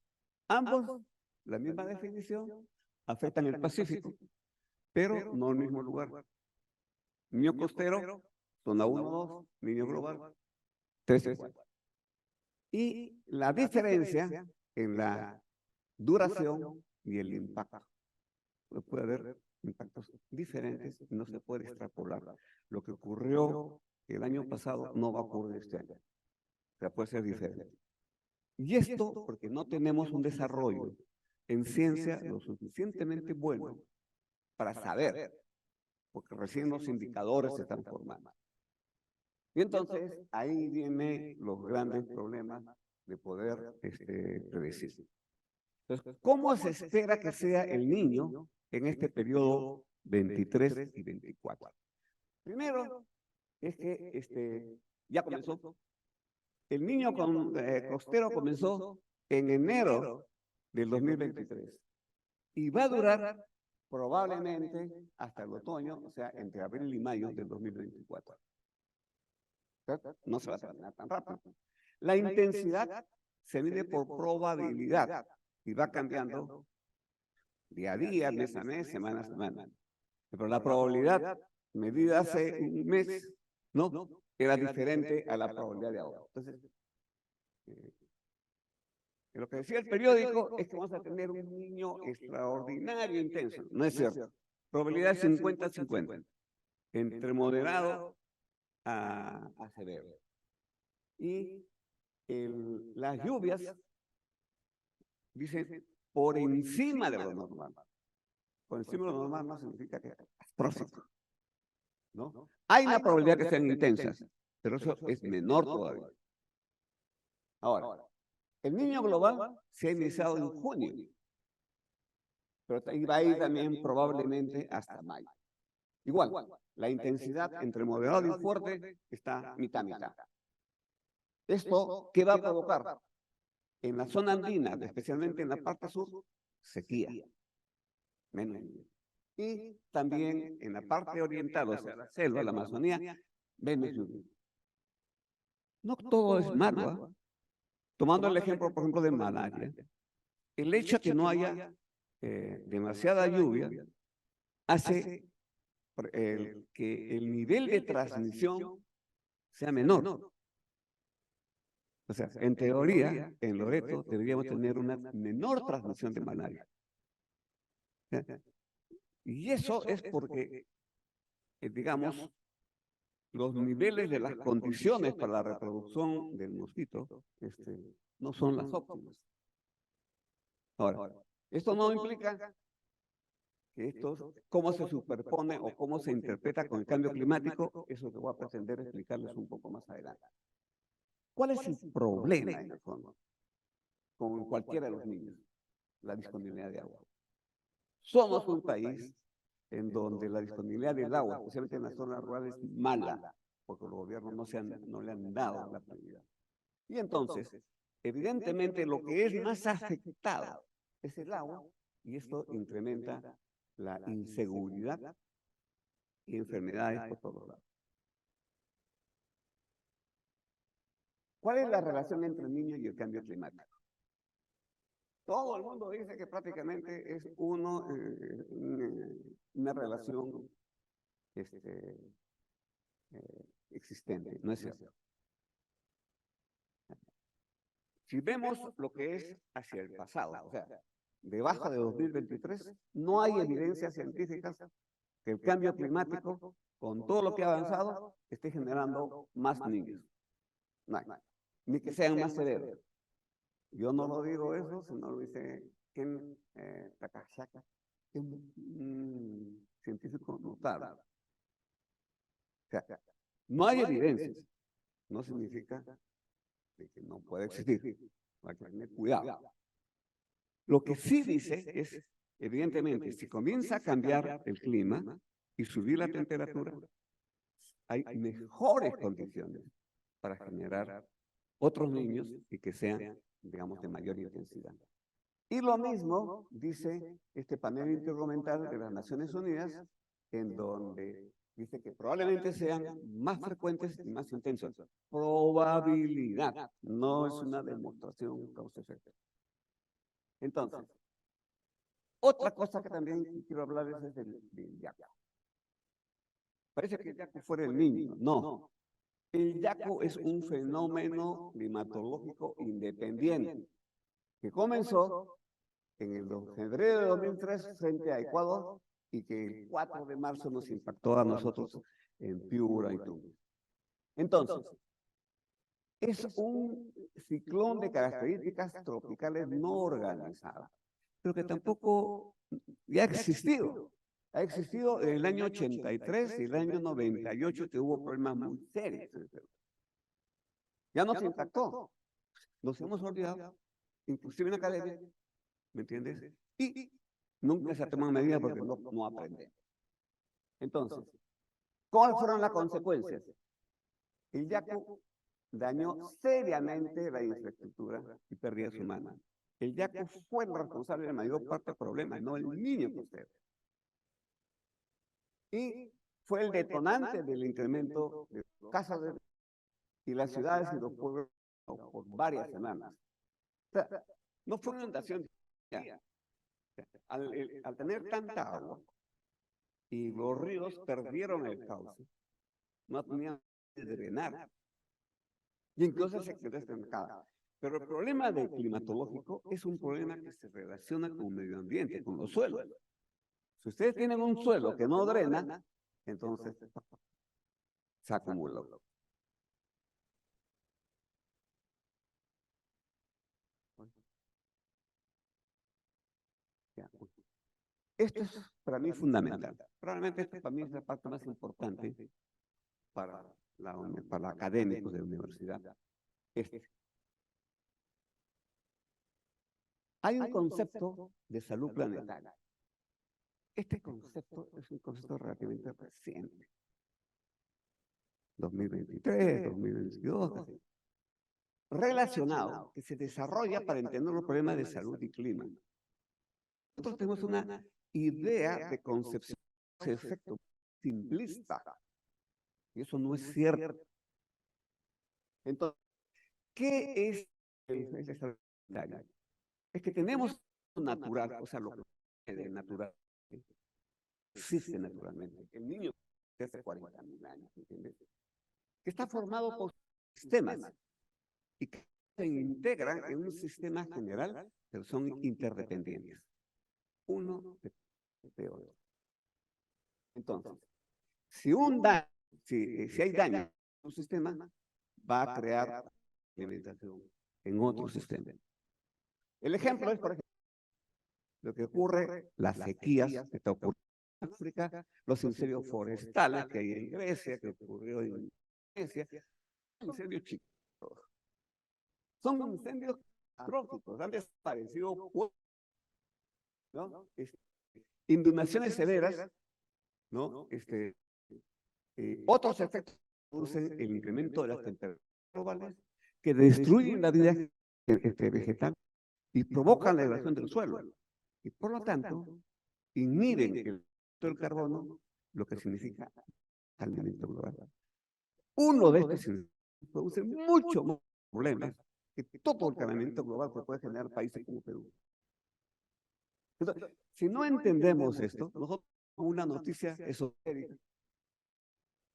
Speaker 3: Ambos, la misma definición, afectan el Pacífico, pero no en el mismo lugar. Niño costero, zona 1, 2, niño global, 3 y 4. Y la diferencia en la duración y el impacto. Puede haber impactos diferentes y no se puede extrapolar. Lo que ocurrió el año pasado no va a ocurrir este año. O sea, puede ser diferente. Y esto porque no tenemos un desarrollo en ciencia lo suficientemente bueno para saber, porque recién los indicadores se están formando. Y entonces ahí vienen los grandes problemas de poder predecir. Entonces, ¿cómo se espera que sea el niño en este periodo 23 y 24? Primero, es que ya comenzó. El niño costero comenzó en enero del 2023 y va a durar probablemente hasta el otoño, o sea, entre abril y mayo del 2024. No se va a terminar tan rápido. La intensidad se mide por probabilidad y va cambiando día a día, mes a mes, semana a semana. Pero la probabilidad medida hace un mes, no, era diferente a la probabilidad de ahora. Entonces, lo que decía el periódico es que vamos a tener un niño extraordinario, intenso. No es cierto. Probabilidad 50-50, entre moderado a severo. Y las lluvias, dicen, por encima de lo normal. Por encima de lo normal no significa que es catastrófico, ¿no? Hay una probabilidad que sean intensas, pero eso es menor todavía. Ahora, el niño global se ha iniciado en junio, pero va a ir también probablemente hasta mayo. Igual, la intensidad entre moderado y fuerte está mitad-mitad. ¿Esto qué va a provocar? En la zona andina, especialmente en la parte sur, sequía. Menos lluvia. y también en la parte oriental, o sea, la selva, la Amazonía, menos lluvia. No todo es malo, ¿ah? Tomando el ejemplo, por ejemplo, de malaria, el hecho de que no haya demasiada lluvia hace que el nivel de transmisión sea menor. O sea, en teoría, en Loreto deberíamos tener una menor transmisión de malaria. Y eso es porque, digamos, los niveles de las condiciones para la reproducción del mosquito no son las óptimas. Ahora, esto no implica que esto, cómo se superpone o cómo se interpreta con el cambio climático, eso que voy a pretender explicarles un poco más adelante. ¿Cuál es el problema, en el fondo, con cualquiera de los niños? La disponibilidad de agua. Somos un país en donde la disponibilidad del agua, especialmente en las zonas rurales, es mala, porque los gobiernos no le han dado la prioridad. Y entonces, evidentemente, lo que es más afectado es el agua, y esto incrementa la inseguridad y enfermedades por todos lados. ¿Cuál es la relación entre el niño y el cambio climático? Todo el mundo dice que prácticamente es una relación existente, no es cierto. Si vemos lo que es hacia el pasado, o sea, debajo de 2023, no hay evidencias científicas que el cambio climático, con todo lo que ha avanzado, esté generando más niños. No hay. Ni que sean más severos. Yo no lo digo eso, sino lo dice Ken Takashaka, que es un científico notable. O sea, no hay evidencias. No significa que no puede existir. Hay que tener cuidado. Lo que sí dice es, evidentemente, si comienza a cambiar el clima y subir la temperatura, hay mejores condiciones para generar otros niños y que sean, digamos, de mayor intensidad. Y lo mismo dice este panel intergubernamental de las Naciones Unidas, en donde dice que probablemente sean más frecuentes y más intensos. Probabilidad, no es una demostración causa-efecto. Entonces, otra cosa que también quiero hablarles es del yaco. Parece que el yaco fuera el niño. No. El yaco es un fenómeno climatológico independiente que comenzó en el febrero de 2003 frente a Ecuador y que el 4 de marzo nos impactó a nosotros en Piura y Tumbes. Entonces, es un ciclón de características tropicales no organizadas, pero que tampoco ya ha existido. Ha existido en el año 83 y el año 98 que hubo problemas muy serios. Ya nos impactó. Nos hemos olvidado, inclusive en la academia, ¿me entiendes? Y nunca se toman medidas porque no aprenden. Entonces, ¿cuáles fueron las consecuencias? El yaco dañó seriamente la infraestructura y pérdidas humanas. El yaco fue el responsable de la mayor parte del problema, no el niño que usted. Y fue el detonante del incremento de casas y las ciudades y los pueblos por varias semanas. O sea, no fue una inundación. Al tener tanta agua y los ríos perdieron el cauce, no tenían que drenar. Y entonces se quedó estancada. Pero el problema del climatológico es un problema que se relaciona con el medio ambiente, con los suelos. Si ustedes tienen un suelo que no drena, entonces se acumula. Esto es para mí fundamental. Probablemente esto para mí es la parte más importante para académicos de la universidad. Hay un concepto de salud planetaria. Este concepto es un concepto relativamente reciente. 2023, 2022, así. Relacionado, que se desarrolla para entender los problemas de salud y clima. Nosotros tenemos una idea de concepción de efecto simplista. Y eso no es cierto. Entonces, ¿qué es el estado sanitario? Es que tenemos natural, o sea, lo que es natural, existe naturalmente. El niño de hace 40.000 años, ¿entiendes? Que está formado por sistemas y que se integran en un sistema general, pero son interdependientes. Uno de otro. Entonces, si hay daño en un sistema, va a crear implementación en otro sistema. El ejemplo es, por ejemplo, lo que ocurre, las sequías que está ocurriendo en África, los incendios forestales que hay en Grecia, que ocurrió en Grecia, incendios chicos. Son incendios catastróficos, han desaparecido pueblos, ¿no? Inundaciones severas, ¿no? Otros efectos producen el incremento de las temperaturas globales que destruyen la vida vegetal y provocan la degradación del suelo. Y por lo tanto, inhiben el carbono, lo que significa calentamiento global. Uno de estos produce mucho más problemas que todo el calentamiento global que puede generar países como Perú. Entonces, si no entendemos esto, nosotros una noticia esotérica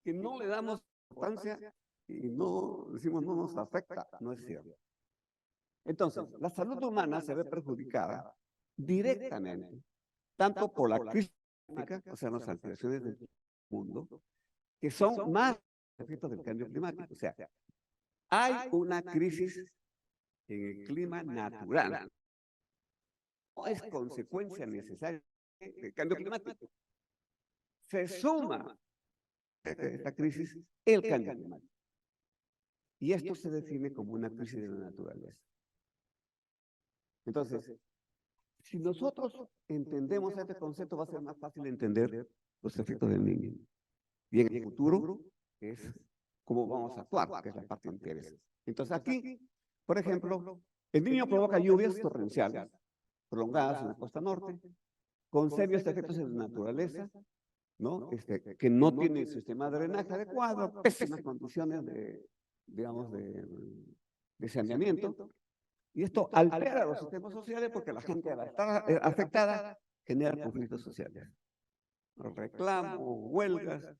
Speaker 3: que no le damos importancia y no decimos no nos afecta, no es cierto. Entonces, la salud humana se ve perjudicada directamente, tanto por la crisis climática, o sea, las alteraciones del mundo, que son más efectos del cambio climático. O sea, hay una crisis en el clima natural. No es consecuencia necesaria del cambio climático. Se suma a esta crisis el cambio climático. Y esto se define como una crisis de la naturaleza. Entonces, si nosotros entendemos este concepto, va a ser más fácil entender los efectos del niño. Y en el futuro es cómo vamos a actuar, que es la parte interesante. Entonces aquí, por ejemplo, el niño provoca lluvias torrenciales, prolongadas en la costa norte, con serios efectos en la naturaleza, ¿no? Que no tiene sistema de drenaje adecuado, pésimas condiciones digamos, de saneamiento. Y esto altera los sistemas sociales porque la gente al estar afectada genera conflictos sociales. Reclamos, huelgas,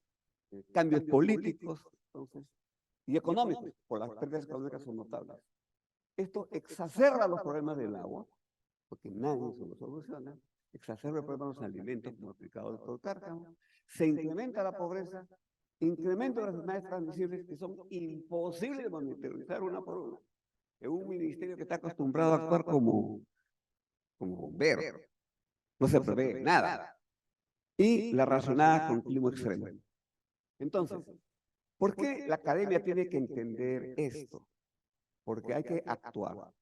Speaker 3: cambios políticos, entonces, y económicos, por las pérdidas económicas son notables. Esto exacerba los problemas del agua, porque nadie se lo soluciona, exacerba el problema de los alimentos, como explicado el doctor Cárcamo, se incrementa la pobreza, incrementa las enfermedades transmisibles que son imposibles de monitorizar una por una. Es un ministerio que está acostumbrado a actuar como bombero, no se prevé nada, y la relacionada con clima extremo. Entonces, ¿por qué la academia tiene que entender esto? Porque hay que actuar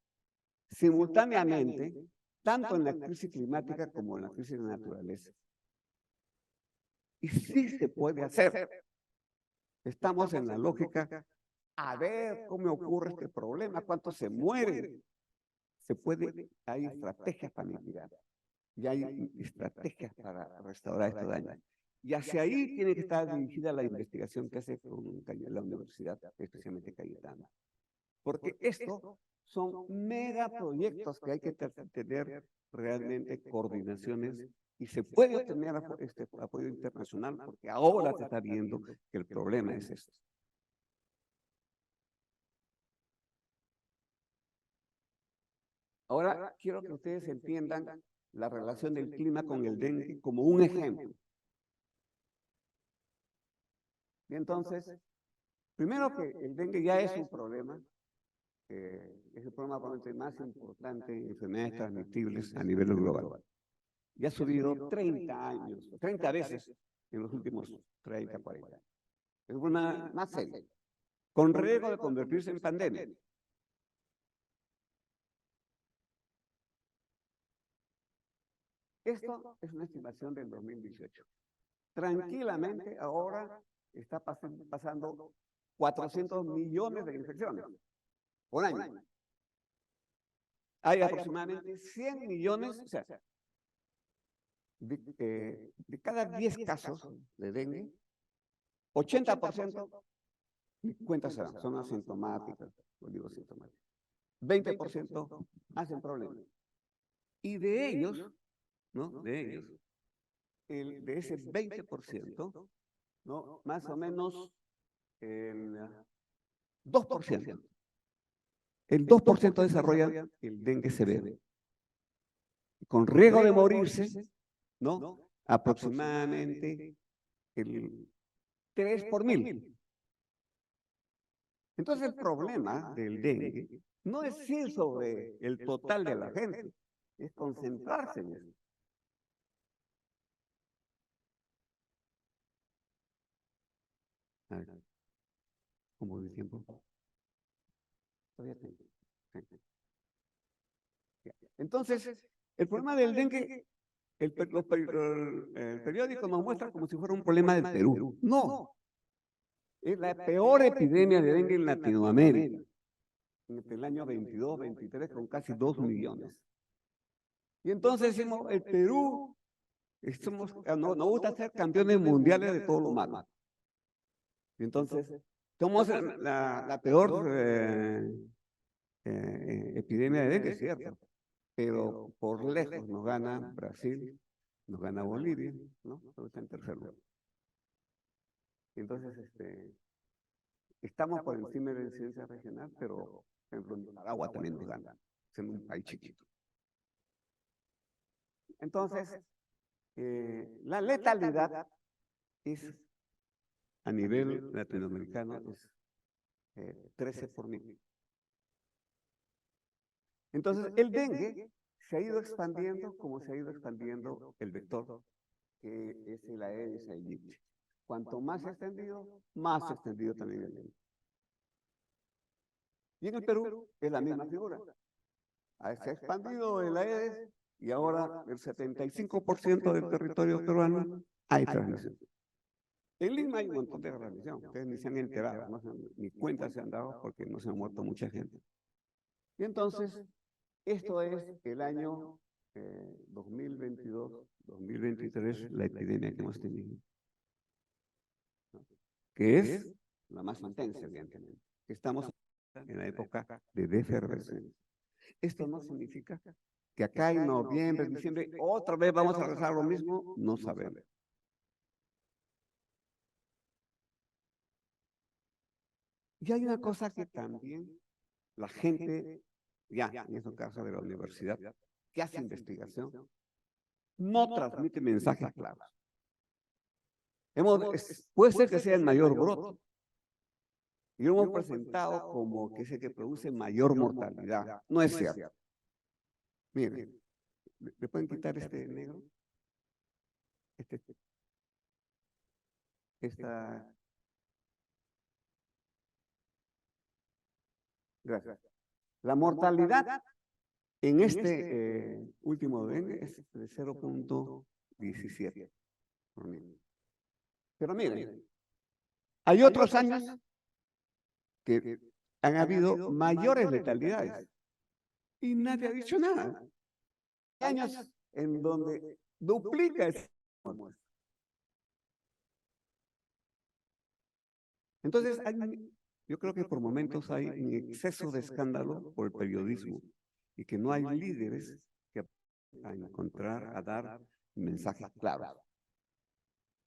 Speaker 3: simultáneamente, tanto en la crisis climática como en la crisis de la naturaleza. Y sí se puede hacer. Estamos en la lógica, a ver cómo ocurre este problema, cuántos se mueren. Hay estrategias para mitigar. Y hay estrategias para restaurar este daño. Y hacia ahí tiene que estar dirigida la investigación que hace con la universidad, especialmente Cayetana. Porque esto son megaproyectos que hay que tener realmente coordinaciones y se puede obtener apoyo internacional porque ahora se está viendo que el problema es esto. Ahora quiero que ustedes entiendan la relación del clima con el dengue como un ejemplo. Y entonces, primero que el dengue ya es un problema, es el problema probablemente más importante en enfermedades transmisibles a nivel global. Ya ha subido 30 veces en los últimos 30, 40 años. Es una más seria, con riesgo de convertirse en pandemia. Esto es una estimación del 2018. Tranquilamente ahora está pasando 400 millones de infecciones por año. Hay aproximadamente 100 millones, o sea, de cada 10 casos de dengue, 80% ni cuenta se dan, son asintomáticas, oligosintomáticas. 20% hacen problemas. Y de ellos, ¿no? De ellos, de ese 20%, ¿no? Más o menos el 2%. El 2% desarrolla el dengue severo. Con riesgo de morirse, ¿no? Aproximadamente el 3 por 1000. Entonces el problema del dengue no es ir sobre el total de la gente, es concentrarse en eso. A ver, ¿cómo de tiempo? Todavía tengo. Entonces, el problema del dengue, el periódico nos muestra como si fuera un problema del Perú. No, es la peor epidemia de dengue en Latinoamérica, entre el año 22-23, con casi 2 millones. Y entonces decimos, el Perú, nos gusta ser campeones mundiales de todo lo malo. Y entonces, somos la peor epidemia de dengue, es cierto, pero por lejos nos gana Brasil, nos gana Bolivia, ¿no? Pero está en tercer lugar. Y entonces, estamos por encima de la incidencia regional, pero por ejemplo, Nicaragua también nos gana, siendo un país chiquito. Entonces, la letalidad es, a nivel latinoamericano, es 13 por 1000. Entonces, el dengue se ha ido expandiendo como se ha ido expandiendo el vector, que es el Aedes aegypti. Cuanto más extendido también el dengue. Y en el Perú es la misma figura. Se ha expandido el Aedes y ahora el 75% del territorio peruano hay transmisión. En Lima hay un montón de transmisión. Ustedes ni se han enterado, ¿no? Ni cuenta se han dado porque no se ha muerto mucha gente. Y entonces, esto es el año 2022-2023, la epidemia que hemos tenido, que es la más intensa, evidentemente. Estamos en la época de defervescencia. Esto no significa que acá en noviembre, diciembre, otra vez vamos a regresar a lo mismo, no sabemos. Y hay una cosa que también la gente, ya en este caso de la universidad, que hace investigación, no transmite mensajes claros. Puede ser que sea el mayor brote. Y lo hemos presentado como que es el que produce mayor mortalidad. No es cierto. Miren, ¿le pueden quitar este negro? Gracias. La mortalidad en este último dengue es de 0.17 por 1000. Pero miren, hay otros años que han habido mayores letalidades y nadie ha dicho nada. Hay años en donde duplica ese muerte. Entonces, yo creo que por momentos hay un exceso de escándalo por el periodismo y que no hay líderes que a dar mensajes claros.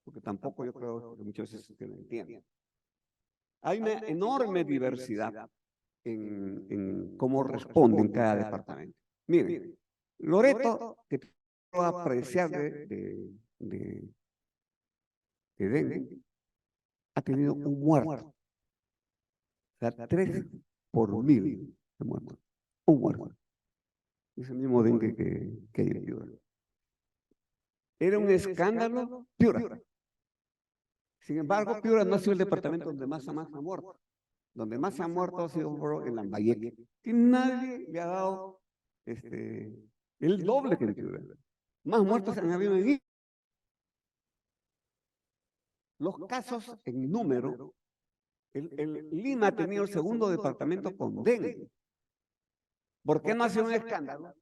Speaker 3: Porque tampoco yo creo que muchas veces se lo entienden. Hay una enorme diversidad en cómo responden cada departamento. Miren, Loreto, que puedo apreciar de dengue, ha tenido un muerto. O sea, 3 por 1000 de muertos. Un muerto. Es el mismo dengue que hay en Piura. Era un escándalo, Piura. Sin embargo, Piura no ha sido el departamento donde más ha muerto. Donde más se ha muerto ha sido en Lambayeque. Que nadie le ha dado el doble que en Piura. Más muertos han habido en los casos en número. Lima ha tenido el segundo departamento con dengue. ¿Por qué no ha sido un escándalo?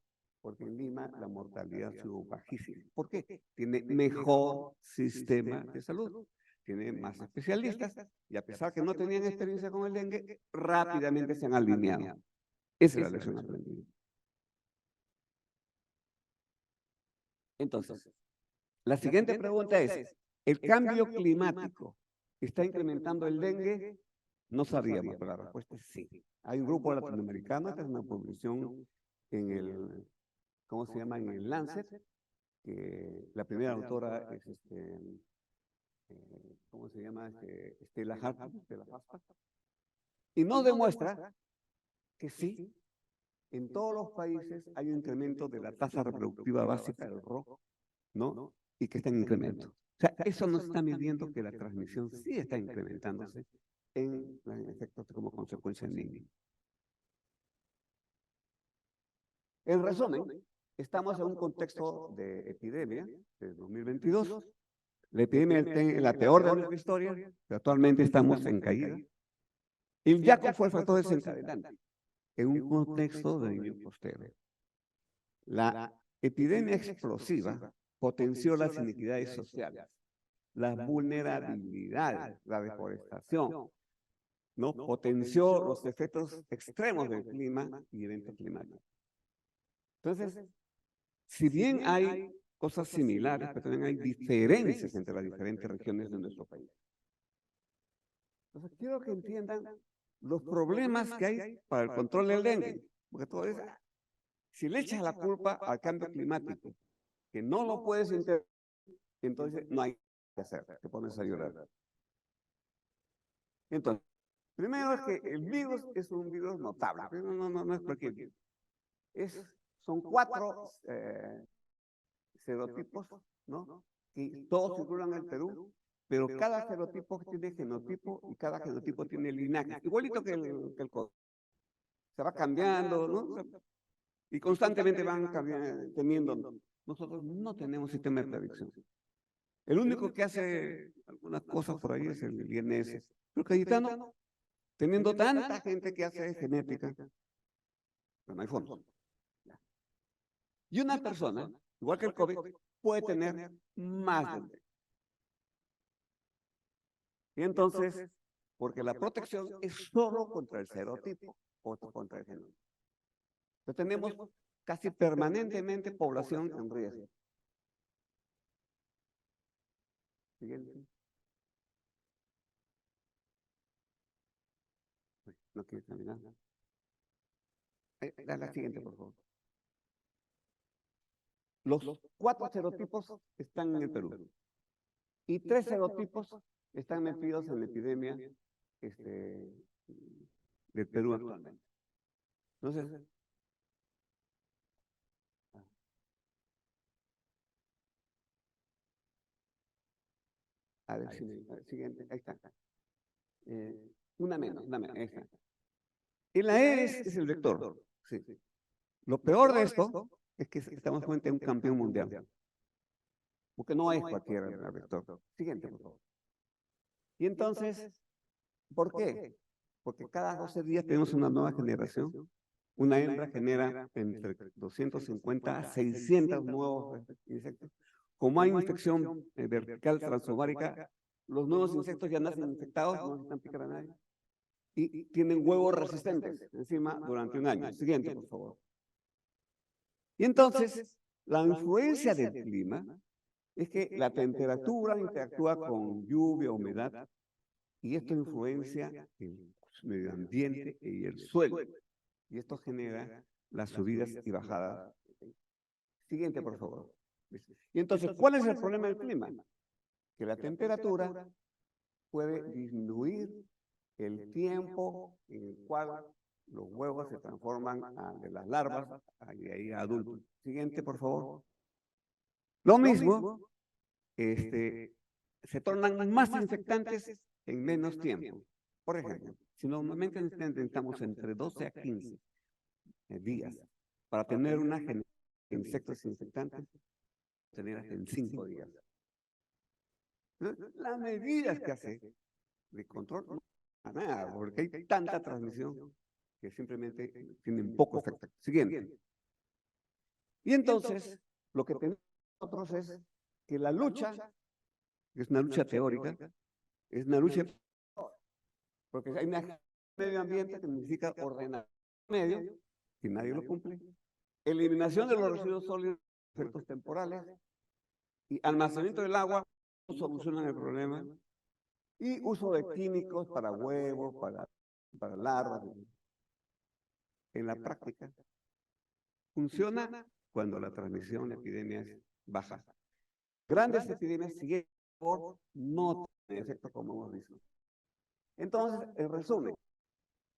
Speaker 3: porque en Lima la mortalidad ha sido bajísima. ¿Por qué? Tiene mejor sistema de salud, tiene más especialistas, y a pesar que no tenían experiencia con el dengue, rápidamente se han alineado. Esa es la lección aprendida. Entonces, la siguiente pregunta es, ¿el cambio climático está incrementando el dengue? No sabíamos, pero la respuesta es sí. Hay un grupo latinoamericano, esta es una publicación en el, ¿cómo se llama? En el Lancet, que la primera autora es ¿cómo se llama? Stella Harper, y nos demuestra que sí, en todos los países hay un incremento de la tasa reproductiva básica del RO, ¿no? Y que está en incremento. O sea, eso nos está midiendo que la transmisión sí está incrementándose en efectos como consecuencia en niños. En resumen, estamos en un contexto de epidemia de 2022. La epidemia es la peor de nuestra historia, pero actualmente estamos en caída. Y ya fue el factor desencadenante en un contexto de niños posteros. La epidemia explosiva potenció las inequidades sociales, las vulnerabilidades, la deforestación, ¿no? Potenció los efectos extremos del clima y eventos climáticos. Entonces, si bien hay cosas similares, pero también hay diferencias entre las diferentes regiones de nuestro país. Entonces, quiero que entiendan los problemas que hay para el control del dengue, porque todo es, si le echas la culpa al cambio climático, que no lo puedes interpretar, entonces no hay que hacer, te pones a llorar. Entonces, primero es que el virus es un virus notable, pero no es cualquier virus. Son 4 serotipos, ¿no? Que todos circulan en el Perú, pero cada serotipo tiene genotipo y cada genotipo tiene linaje, igualito que el COVID. Se va cambiando, ¿no? Y constantemente van teniendo. Nosotros no tenemos sistema de predicción. El único que hace algunas cosas por ahí es el INS. Pero Cayetano, teniendo tanta gente que hace genética, pero no hay fondos. Y una persona, igual que el COVID, puede tener más de. Y entonces, porque la protección es solo contra el serotipo o contra el genoma. Entonces tenemos casi permanentemente población en riesgo. Siguiente. No quiere terminar. La siguiente, por favor. Los 4 serotipos están en el Perú. Y 3 serotipos están metidos en la epidemia del Perú actualmente. Entonces, a ver, siguiente, ahí está. Una menos, ahí está. El Aedes es el vector. Sí. Lo peor de esto es que estamos frente a un campeón mundial. Porque no es cualquier vector. Siguiente, por favor. Y entonces, ¿por qué? Porque cada 12 días tenemos una nueva generación. Una hembra genera entre 250 a 600 nuevos insectos. Como hay infección vertical transovárica, los nuevos insectos ya nacen infectados, no necesitan picar a nadie. Y tienen huevos resistentes encima durante un año. Siguiente, por favor. Y entonces, la influencia del clima es que la temperatura interactúa con lluvia, humedad, y esto influencia el medio ambiente y el suelo. Y esto genera las subidas y bajadas. Siguiente, por favor. Y entonces, ¿cuál es el problema del clima? Que la temperatura puede disminuir el tiempo en el cual los huevos se transforman de las larvas a adultos. Siguiente, por favor. Lo mismo, se tornan más infectantes en menos tiempo. Por ejemplo, si normalmente necesitamos entre 12 a 15 días para tener una generación de insectos infectantes, tener hasta en 5 días. Las medidas que hace de control no a nada, porque hay tanta transmisión que simplemente tienen poco efecto. Siguiente. Y entonces, lo que tenemos nosotros es que la lucha, que es una lucha teórica, es una lucha, porque hay una medio ambiente que significa ordenar medio, si nadie lo cumple, eliminación de los residuos sólidos, efectos temporales, y almacenamiento del agua, no solucionan el problema, y uso de químicos para huevos, para larvas. En la práctica, funciona cuando la transmisión de epidemias es baja. Grandes epidemias siguen por no tienen efecto como hemos visto. Entonces, en resumen,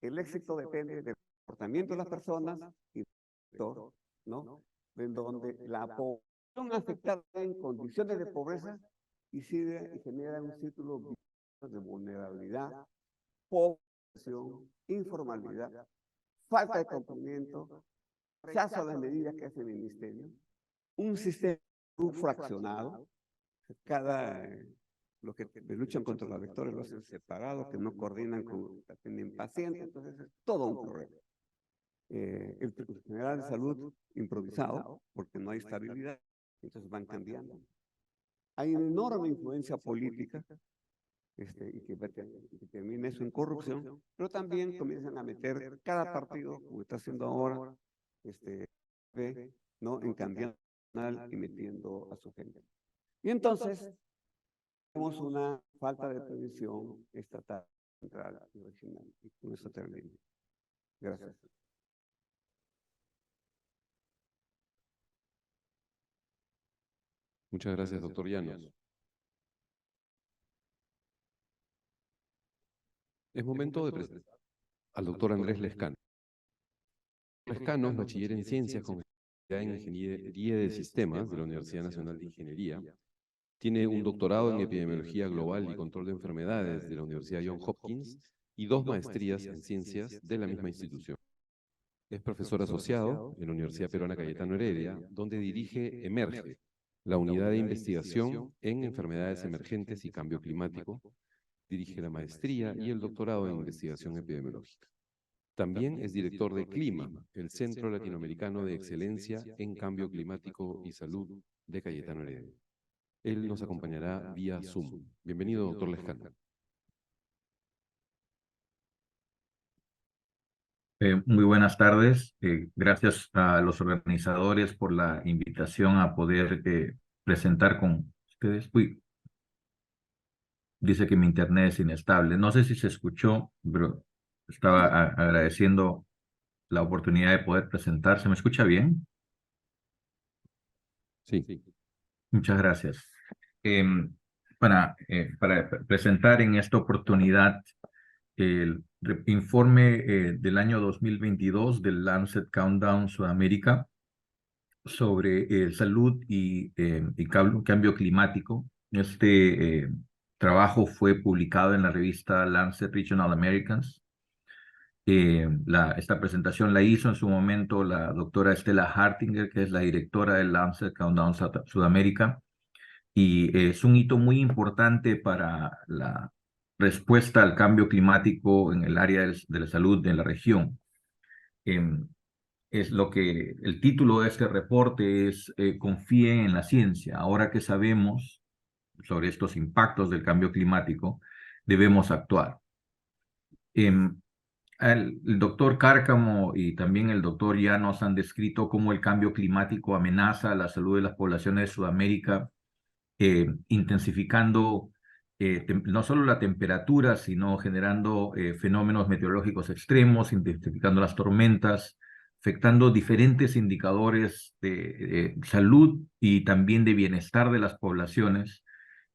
Speaker 3: el éxito depende del comportamiento de las personas y del sector, ¿no? En donde la población afectada en condiciones de pobreza y genera un círculo de vulnerabilidad, población, informalidad, falta de cumplimiento, rechazo a las medidas que hace el ministerio, un sistema fraccionado, los que luchan contra los vectores lo hacen separados, que no coordinan con atienden pacientes, entonces es todo un problema. El general de salud improvisado, porque no hay estabilidad, entonces van cambiando. Hay una enorme influencia política, y que termina eso en corrupción, pero también comienzan a meter cada partido, como está haciendo ahora, ¿no? En cambiando y metiendo a su gente. Y entonces, tenemos una falta de previsión estatal, central y regional. Y con eso termino. Gracias.
Speaker 2: Muchas gracias, doctor Llanos. Es momento de presentar al doctor Andrés Lescano. Lescano es bachiller en Ciencias con especialidad en Ingeniería de Sistemas de la Universidad Nacional de Ingeniería. Tiene un doctorado en Epidemiología Global y Control de Enfermedades de la Universidad Johns Hopkins y 2 maestrías en Ciencias de la misma institución. Es profesor asociado en la Universidad Peruana Cayetano Heredia, donde dirige EMERGE, la unidad de investigación en enfermedades emergentes y cambio climático. Dirige la maestría y el doctorado en investigación epidemiológica. También es director de CLIMA, el Centro Latinoamericano de Excelencia en Cambio Climático y Salud de Cayetano Heredia. Él nos acompañará vía Zoom. Bienvenido, doctor Lescano.
Speaker 4: Muy buenas tardes. Gracias a los organizadores por la invitación a poder presentar con ustedes. Uy, dice que mi internet es inestable. No sé si se escuchó, pero estaba agradeciendo la oportunidad de poder presentar. ¿Se me escucha bien?
Speaker 2: Sí.
Speaker 4: Muchas gracias. Para presentar en esta oportunidad el informe del año 2022 del Lancet Countdown Sudamérica sobre salud y cambio climático. Este trabajo fue publicado en la revista Lancet Regional Americans. Esta presentación la hizo en su momento la doctora Stella Hartinger, que es la directora del Lancet Countdown Sudamérica, y es un hito muy importante para la respuesta al cambio climático en el área de la salud de la región. Es lo que el título de este reporte es Confíen en la ciencia. Ahora que sabemos sobre estos impactos del cambio climático, debemos actuar. El doctor Cárcamo y también el doctor Llanos han descrito cómo el cambio climático amenaza la salud de las poblaciones de Sudamérica, intensificando no solo la temperatura, sino generando fenómenos meteorológicos extremos, intensificando las tormentas, afectando diferentes indicadores de salud y también de bienestar de las poblaciones.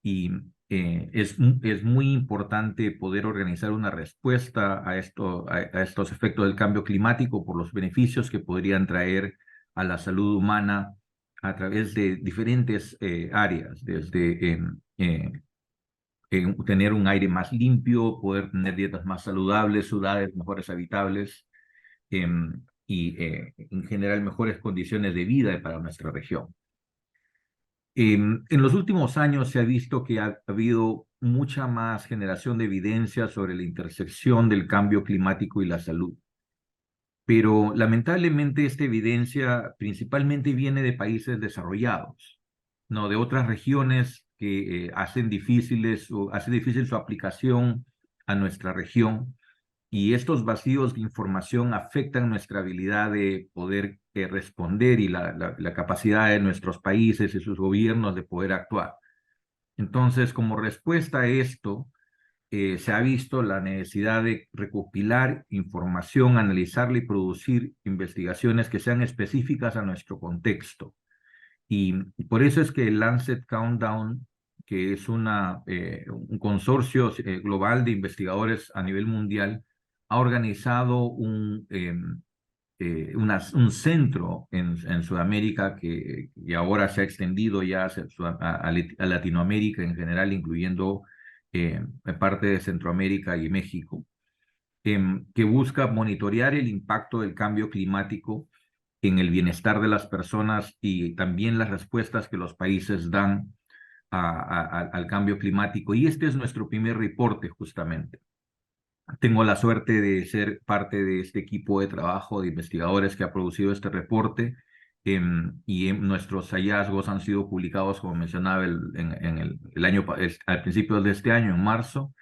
Speaker 4: Y es muy importante poder organizar una respuesta a estos efectos del cambio climático por los beneficios que podrían traer a la salud humana a través de diferentes áreas, desde tener un aire más limpio, poder tener dietas más saludables, ciudades mejores habitables y en general mejores condiciones de vida para nuestra región. En los últimos años se ha visto que ha habido mucha más generación de evidencia sobre la intersección del cambio climático y la salud. pero lamentablemente esta evidencia principalmente viene de países desarrollados, ¿no? De otras regiones que hacen difícil su aplicación a nuestra región, y estos vacíos de información afectan nuestra habilidad de poder responder y la capacidad de nuestros países y sus gobiernos de poder actuar. Entonces, como respuesta a esto, se ha visto la necesidad de recopilar información, analizarla y producir investigaciones que sean específicas a nuestro contexto. Y por eso es que el Lancet Countdown, que es un consorcio global de investigadores a nivel mundial, ha organizado un centro en Sudamérica que ahora se ha extendido ya a Latinoamérica en general, incluyendo parte de Centroamérica y México, que busca monitorear el impacto del cambio climático en el bienestar de las personas y también las respuestas que los países dan al cambio climático. Y este es nuestro primer reporte, justamente. Tengo la suerte de ser parte de este equipo de trabajo de investigadores que ha producido este reporte, nuestros hallazgos han sido publicados, como mencionaba, al principio de este año, en marzo,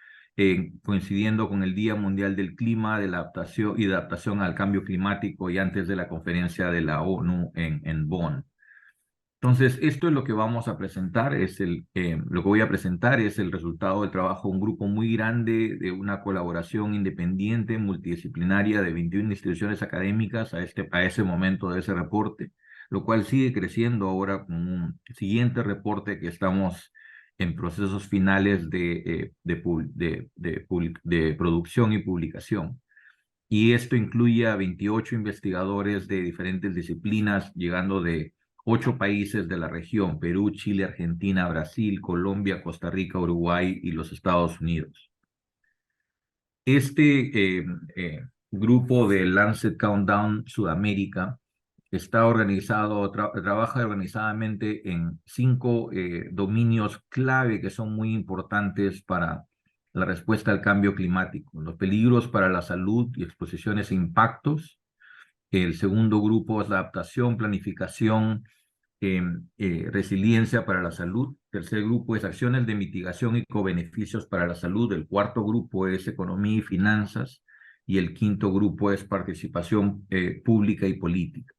Speaker 4: coincidiendo con el Día Mundial del Clima, de la adaptación al cambio climático y antes de la conferencia de la ONU en Bonn. Entonces, esto es lo que vamos a presentar, lo que voy a presentar es el resultado del trabajo de un grupo muy grande, de una colaboración independiente, multidisciplinaria de 21 instituciones académicas a ese momento de ese reporte, lo cual sigue creciendo ahora con un siguiente reporte que estamos en procesos finales de producción y publicación. Y esto incluye a 28 investigadores de diferentes disciplinas, llegando de 8 países de la región: Perú, Chile, Argentina, Brasil, Colombia, Costa Rica, Uruguay y los Estados Unidos. Este grupo de Lancet Countdown Sudamérica está organizado, trabaja organizadamente en 5 dominios clave que son muy importantes para la respuesta al cambio climático: los peligros para la salud y exposiciones e impactos. El segundo grupo es la adaptación, planificación, resiliencia para la salud. Tercer grupo es acciones de mitigación y cobeneficios para la salud. El cuarto grupo es economía y finanzas. Y el quinto grupo es participación pública y política.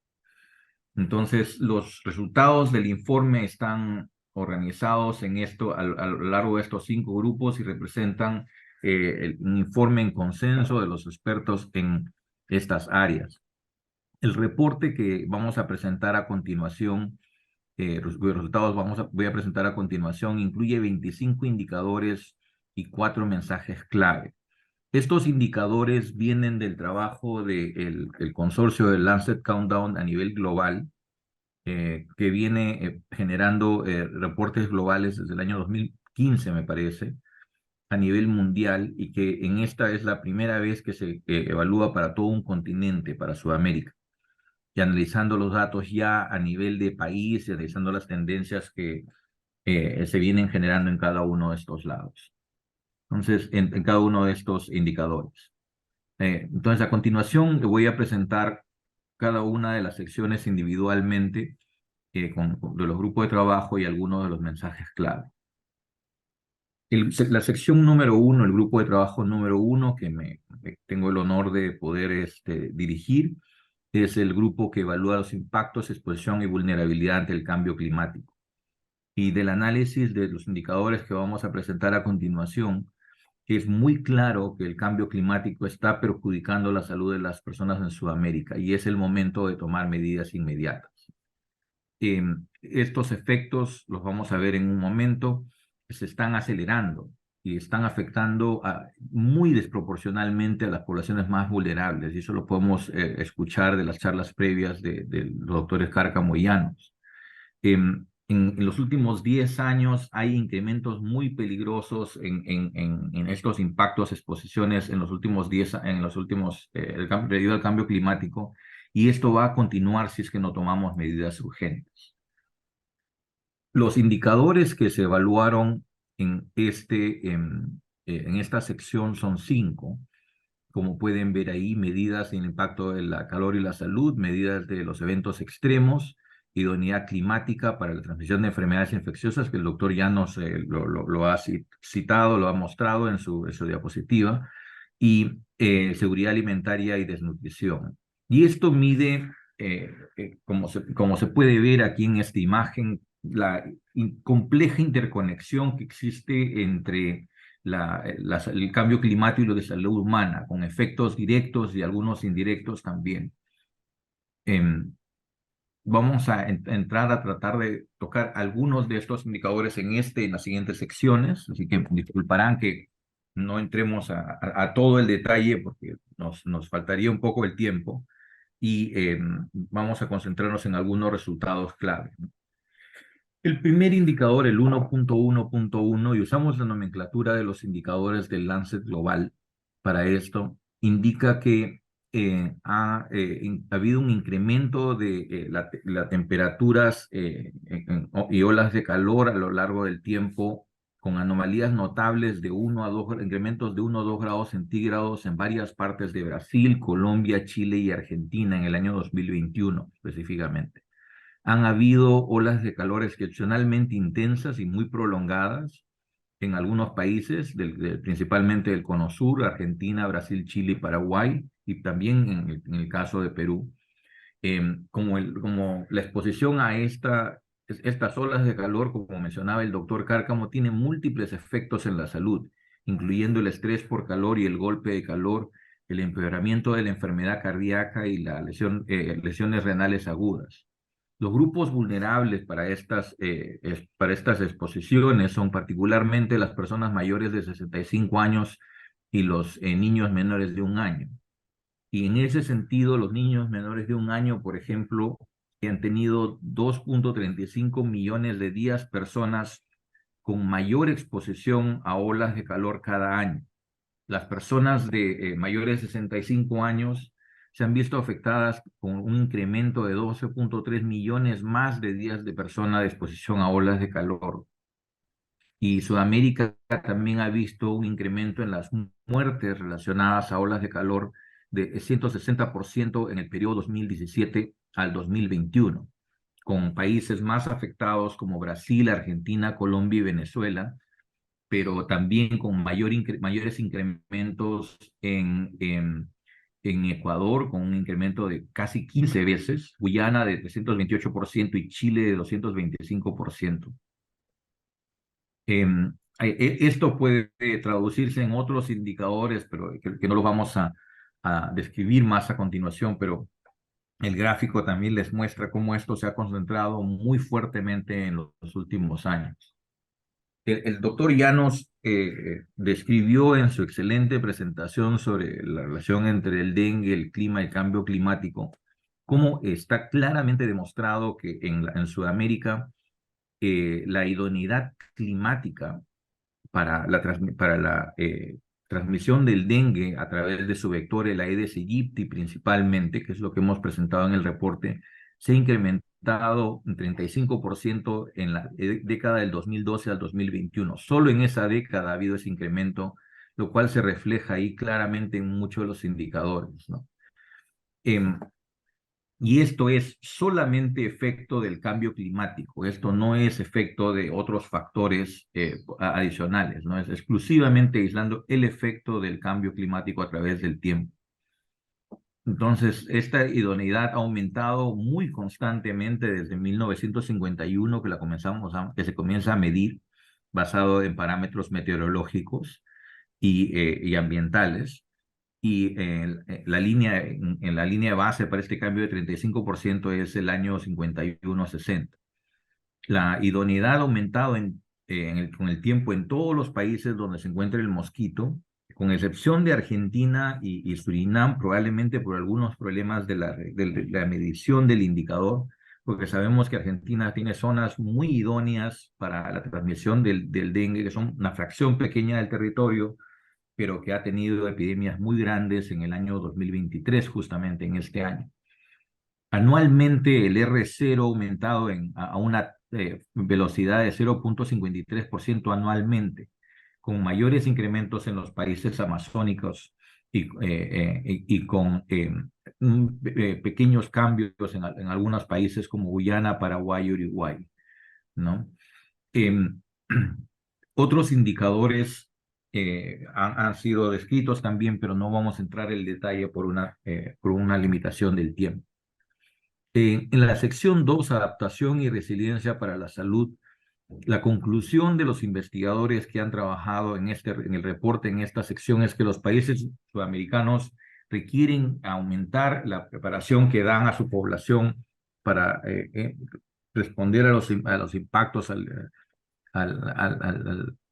Speaker 4: Entonces, los resultados del informe están organizados a lo largo de estos 5 grupos y representan un informe en consenso de los expertos en estas áreas. El reporte que vamos a presentar a continuación, los resultados voy a presentar a continuación, incluye 25 indicadores y 4 mensajes clave. Estos indicadores vienen del trabajo del consorcio del Lancet Countdown a nivel global, que viene generando reportes globales desde el año 2015, me parece, a nivel mundial, y que en esta es la primera vez que se evalúa para todo un continente, para Sudamérica, y analizando los datos ya a nivel de país y analizando las tendencias que se vienen generando en cada uno de estos lados. Entonces, en cada uno de estos indicadores. Entonces, a continuación, le voy a presentar cada una de las secciones individualmente, de los grupos de trabajo y algunos de los mensajes clave. La sección número 1, el grupo de trabajo número 1, que tengo el honor de poder dirigir, es el grupo que evalúa los impactos, exposición y vulnerabilidad ante el cambio climático. Y del análisis de los indicadores que vamos a presentar a continuación, es muy claro que el cambio climático está perjudicando la salud de las personas en Sudamérica y es el momento de tomar medidas inmediatas. Estos efectos, los vamos a ver en un momento, se están acelerando y están afectando muy desproporcionalmente a las poblaciones más vulnerables, y eso lo podemos escuchar de las charlas previas de los doctores Cárcamo y Llanos. En los últimos 10 años hay incrementos muy peligrosos en estos impactos, exposiciones en los últimos 10, debido al cambio climático, y esto va a continuar si es que no tomamos medidas urgentes. Los indicadores que se evaluaron en esta sección son 5, como pueden ver ahí, medidas en el impacto de la calor y la salud, medidas de los eventos extremos, idoneidad climática para la transmisión de enfermedades infecciosas, que el doctor Llanos lo ha citado, lo ha mostrado en su diapositiva, y seguridad alimentaria y desnutrición. Y esto mide, como se puede ver aquí en esta imagen, la compleja interconexión que existe entre el cambio climático y lo de salud humana, con efectos directos y algunos indirectos también. Vamos a entrar a tratar de tocar algunos de estos indicadores en las siguientes secciones, así que disculparán que no entremos a todo el detalle porque nos faltaría un poco el tiempo, y vamos a concentrarnos en algunos resultados clave. El primer indicador, el 1.1.1, y usamos la nomenclatura de los indicadores del Lancet Global para esto, indica que ha habido un incremento de las temperaturas y olas de calor a lo largo del tiempo, con anomalías notables de incrementos de 1 a 2 grados centígrados en varias partes de Brasil, Colombia, Chile y Argentina en el año 2021 específicamente. Han habido olas de calor excepcionalmente intensas y muy prolongadas en algunos países, principalmente del Cono Sur, Argentina, Brasil, Chile y Paraguay, y también en el caso de Perú. Como la exposición a estas olas de calor, como mencionaba el doctor Cárcamo, tiene múltiples efectos en la salud, incluyendo el estrés por calor y el golpe de calor, el empeoramiento de la enfermedad cardíaca y la lesiones renales agudas. Los grupos vulnerables para estas exposiciones son particularmente las personas mayores de 65 años y los niños menores de 1 año. Y en ese sentido, los niños menores de 1 año, por ejemplo, que han tenido 2.35 millones de personas con mayor exposición a olas de calor cada año. Las personas de mayores de 65 años se han visto afectadas con un incremento de 12.3 millones más de días de persona de exposición a olas de calor. Y Sudamérica también ha visto un incremento en las muertes relacionadas a olas de calor de 160% en el periodo 2017 al 2021, con países más afectados como Brasil, Argentina, Colombia y Venezuela, pero también con mayores incrementos en Ecuador, con un incremento de casi 15 veces, Guyana de 328% y Chile de 225%. Esto puede traducirse en otros indicadores, pero que no los vamos a describir más a continuación, pero el gráfico también les muestra cómo esto se ha concentrado muy fuertemente en los últimos años. El doctor Llanos describió en su excelente presentación sobre la relación entre el dengue, el clima y el cambio climático, cómo está claramente demostrado que en Sudamérica la idoneidad climática para la transmisión del dengue a través de su vector, el Aedes aegypti principalmente, que es lo que hemos presentado en el reporte, se ha incrementado un 35% en la década del 2012 al 2021. Solo en esa década ha habido ese incremento, lo cual se refleja ahí claramente en muchos de los indicadores, ¿no? Y esto es solamente efecto del cambio climático, esto no es efecto de otros factores adicionales, ¿no? Es exclusivamente aislando el efecto del cambio climático a través del tiempo. Entonces, esta idoneidad ha aumentado muy constantemente desde 1951 que se comienza a medir basado en parámetros meteorológicos y ambientales. Y en la línea de base para este cambio de 35% es el año 51-60. La idoneidad ha aumentado con el tiempo en todos los países donde se encuentra el mosquito, con excepción de Argentina y Surinam, probablemente por algunos problemas de la medición del indicador, porque sabemos que Argentina tiene zonas muy idóneas para la transmisión del dengue, que son una fracción pequeña del territorio, pero que ha tenido epidemias muy grandes en el año 2023, justamente en este año. Anualmente el R0 ha aumentado a una velocidad de 0.53% anualmente, con mayores incrementos en los países amazónicos y con pequeños cambios en algunos países como Guyana, Paraguay y Uruguay, ¿no? Em, Otros indicadores han sido descritos también, pero no vamos a entrar en detalle por una limitación del tiempo. En la sección 2, adaptación y resiliencia para la salud, la conclusión de los investigadores que han trabajado en el reporte en esta sección es que los países sudamericanos requieren aumentar la preparación que dan a su población para responder a los impactos al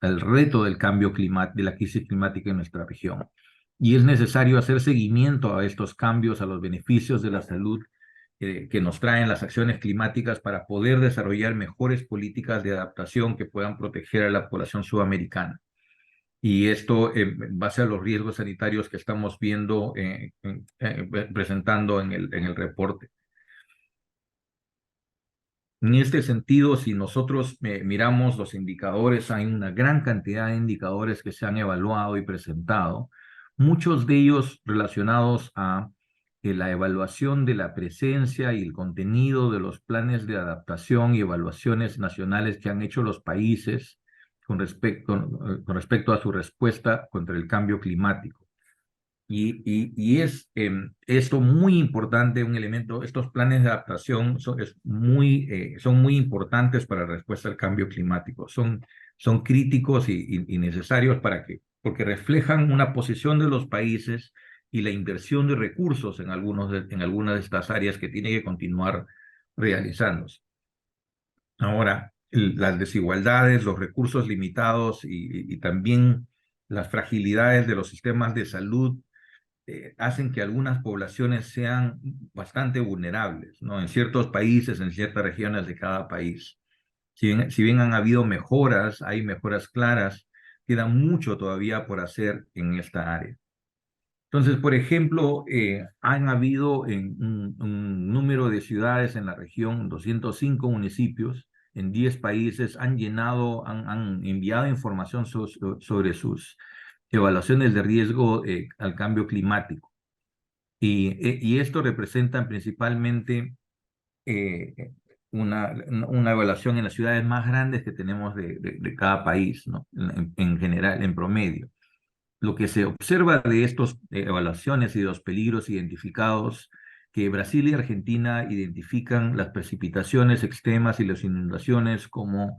Speaker 4: reto del cambio climático, de la crisis climática en nuestra región. Y es necesario hacer seguimiento a estos cambios, a los beneficios de la salud que nos traen las acciones climáticas para poder desarrollar mejores políticas de adaptación que puedan proteger a la población sudamericana. Y esto en base a los riesgos sanitarios que estamos viendo, presentando en el reporte. En este sentido, si nosotros miramos los indicadores, hay una gran cantidad de indicadores que se han evaluado y presentado, muchos de ellos relacionados a la evaluación de la presencia y el contenido de los planes de adaptación y evaluaciones nacionales que han hecho los países con respecto a su respuesta contra el cambio climático. Y es esto muy importante, un elemento, estos planes de adaptación son muy importantes para la respuesta al cambio climático. Son críticos y necesarios porque reflejan una posición de los países y la inversión de recursos en algunas de estas áreas que tiene que continuar realizándose. Ahora, las desigualdades, los recursos limitados y también las fragilidades de los sistemas de salud hacen que algunas poblaciones sean bastante vulnerables, ¿no? En ciertos países, en ciertas regiones de cada país. Si bien han habido mejoras, hay mejoras claras, queda mucho todavía por hacer en esta área. Entonces, por ejemplo, han habido un número de ciudades en la región, 205 municipios, en 10 países, han enviado información sobre sus evaluaciones de riesgo al cambio climático. Y esto representa principalmente una evaluación en las ciudades más grandes que tenemos de cada país, ¿no? En general, en promedio. Lo que se observa de estas evaluaciones y de los peligros identificados, que Brasil y Argentina identifican las precipitaciones extremas y las inundaciones como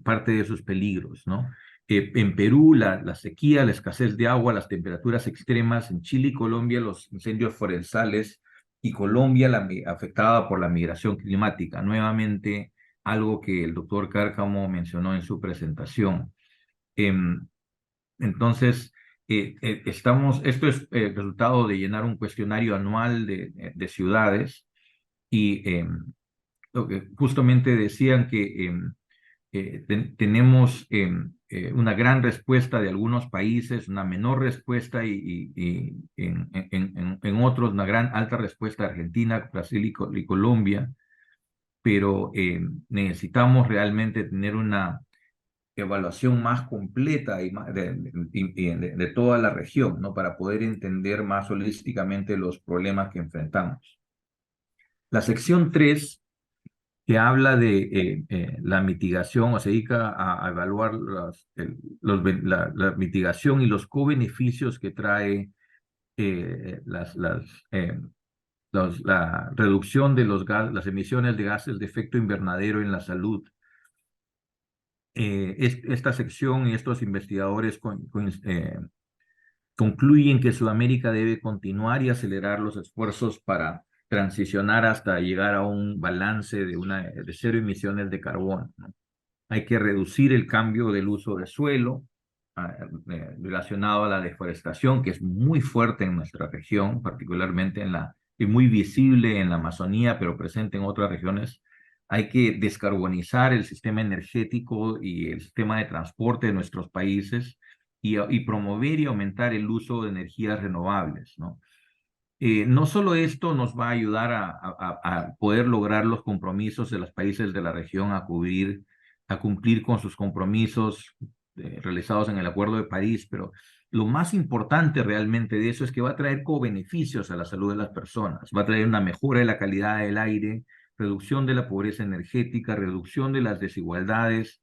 Speaker 4: parte de sus peligros, ¿no? En Perú, la sequía, la escasez de agua, las temperaturas extremas. En Chile y Colombia, los incendios forestales. Y Colombia, afectada por la migración climática. Nuevamente, algo que el doctor Cárcamo mencionó en su presentación. Entonces, esto es el resultado de llenar un cuestionario anual de ciudades y justamente decían que tenemos una gran respuesta de algunos países, una menor respuesta y en otros una gran alta respuesta de Argentina, Brasil y Colombia, pero necesitamos realmente tener una evaluación más completa de toda la región, ¿no? Para poder entender más holísticamente los problemas que enfrentamos. La sección 3, que habla de la mitigación, o se dedica a evaluar la mitigación y los co-beneficios que trae la reducción de las emisiones de gases de efecto invernadero en la salud. Esta sección y estos investigadores concluyen que Sudamérica debe continuar y acelerar los esfuerzos para transicionar hasta llegar a un balance de 0 emisiones de carbono, ¿no? Hay que reducir el cambio del uso de suelo relacionado a la deforestación, que es muy fuerte en nuestra región, particularmente y muy visible en la Amazonía, pero presente en otras regiones. Hay que descarbonizar el sistema energético y el sistema de transporte de nuestros países y promover y aumentar el uso de energías renovables, ¿no? No solo esto nos va a ayudar a poder lograr los compromisos de los países de la región a cumplir con sus compromisos realizados en el Acuerdo de París, pero lo más importante realmente de eso es que va a traer co-beneficios a la salud de las personas, va a traer una mejora de la calidad del aire, reducción de la pobreza energética, reducción de las desigualdades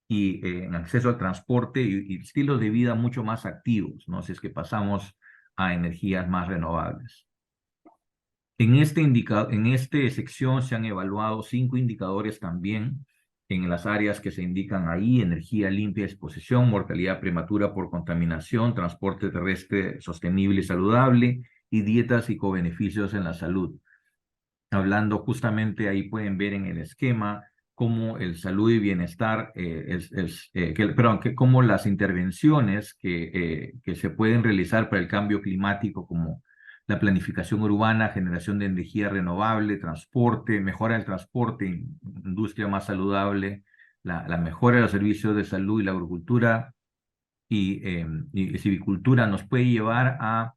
Speaker 4: y en acceso al transporte y estilos de vida mucho más activos, ¿no? Si es que pasamos a energías más renovables. En esta sección se han evaluado 5 indicadores también en las áreas que se indican ahí: energía limpia, exposición, mortalidad prematura por contaminación, transporte terrestre sostenible y saludable, y dietas y cobeneficios en la salud. Hablando justamente, ahí pueden ver en el esquema cómo el salud y bienestar, cómo las intervenciones que se pueden realizar para el cambio climático, como la planificación urbana, generación de energía renovable, transporte, mejora del transporte, industria más saludable, la mejora de los servicios de salud y la agricultura y silvicultura nos puede llevar a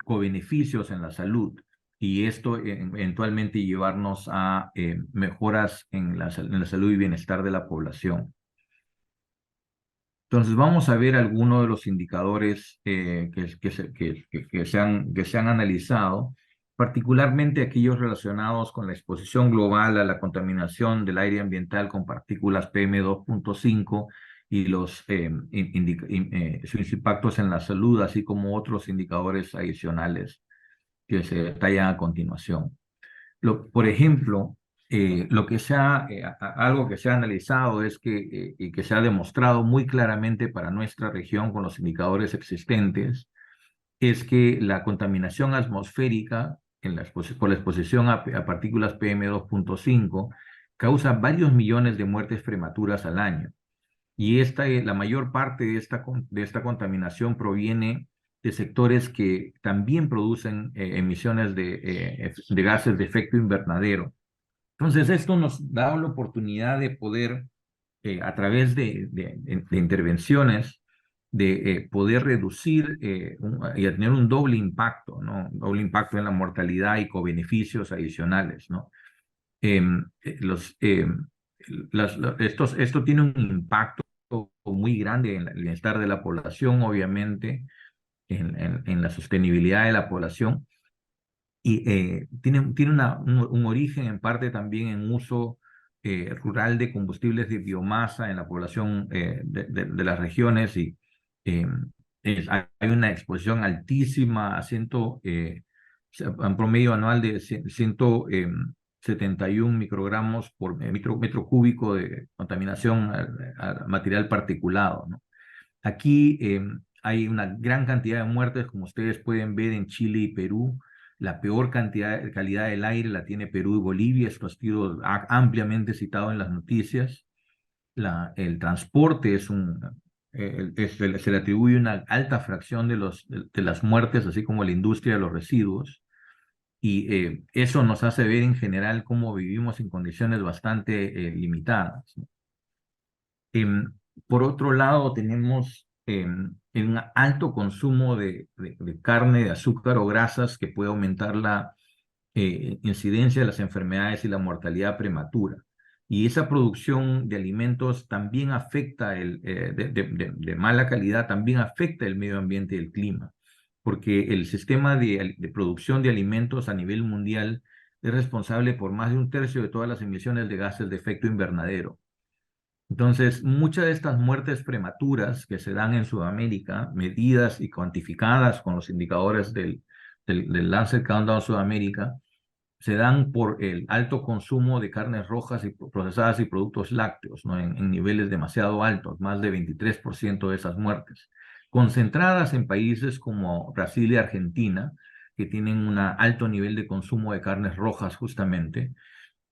Speaker 4: cobeneficios en la salud. Y esto eventualmente llevarnos a mejoras en la salud y bienestar de la población. Entonces vamos a ver algunos de los indicadores que se han analizado, particularmente aquellos relacionados con la exposición global a la contaminación del aire ambiental con partículas PM2.5 y sus impactos en la salud, así como otros indicadores adicionales que se detallan a continuación. Por ejemplo, algo que se ha analizado es y que se ha demostrado muy claramente para nuestra región con los indicadores existentes, es que la contaminación atmosférica por la exposición a partículas PM2.5 causa varios millones de muertes prematuras al año. Y la mayor parte de esta contaminación proviene de sectores que también producen emisiones de gases de efecto invernadero. Entonces, esto nos da la oportunidad de poder, a través de intervenciones, de poder reducir y tener un doble impacto, ¿no? Un doble impacto en la mortalidad y cobeneficios adicionales, ¿no? Esto tiene un impacto muy grande en el bienestar de la población, obviamente, en la sostenibilidad de la población, y tiene un origen en parte también en uso rural de combustibles de biomasa en la población de las regiones, y hay una exposición altísima a un promedio anual de 171 microgramos por metro cúbico de contaminación al material particulado, ¿no? Aquí hay una gran cantidad de muertes, como ustedes pueden ver en Chile y Perú. La peor calidad del aire la tiene Perú y Bolivia. Esto ha sido ampliamente citado en las noticias. El transporte se le atribuye una alta fracción de las muertes, así como la industria de los residuos. Y eso nos hace ver en general cómo vivimos en condiciones bastante limitadas, ¿no? Por otro lado, tenemos un alto consumo de carne, de azúcar o grasas que puede aumentar la incidencia de las enfermedades y la mortalidad prematura. Y esa producción de alimentos también afecta, de mala calidad, también afecta el medio ambiente y el clima, porque el sistema de producción de alimentos a nivel mundial es responsable por más de 1/3 de todas las emisiones de gases de efecto invernadero. Entonces, muchas de estas muertes prematuras que se dan en Sudamérica, medidas y cuantificadas con los indicadores del Lancet Countdown Sudamérica, se dan por el alto consumo de carnes rojas y procesadas y productos lácteos, ¿no? En niveles demasiado altos, más de 23% de esas muertes, concentradas en países como Brasil y Argentina, que tienen un alto nivel de consumo de carnes rojas justamente,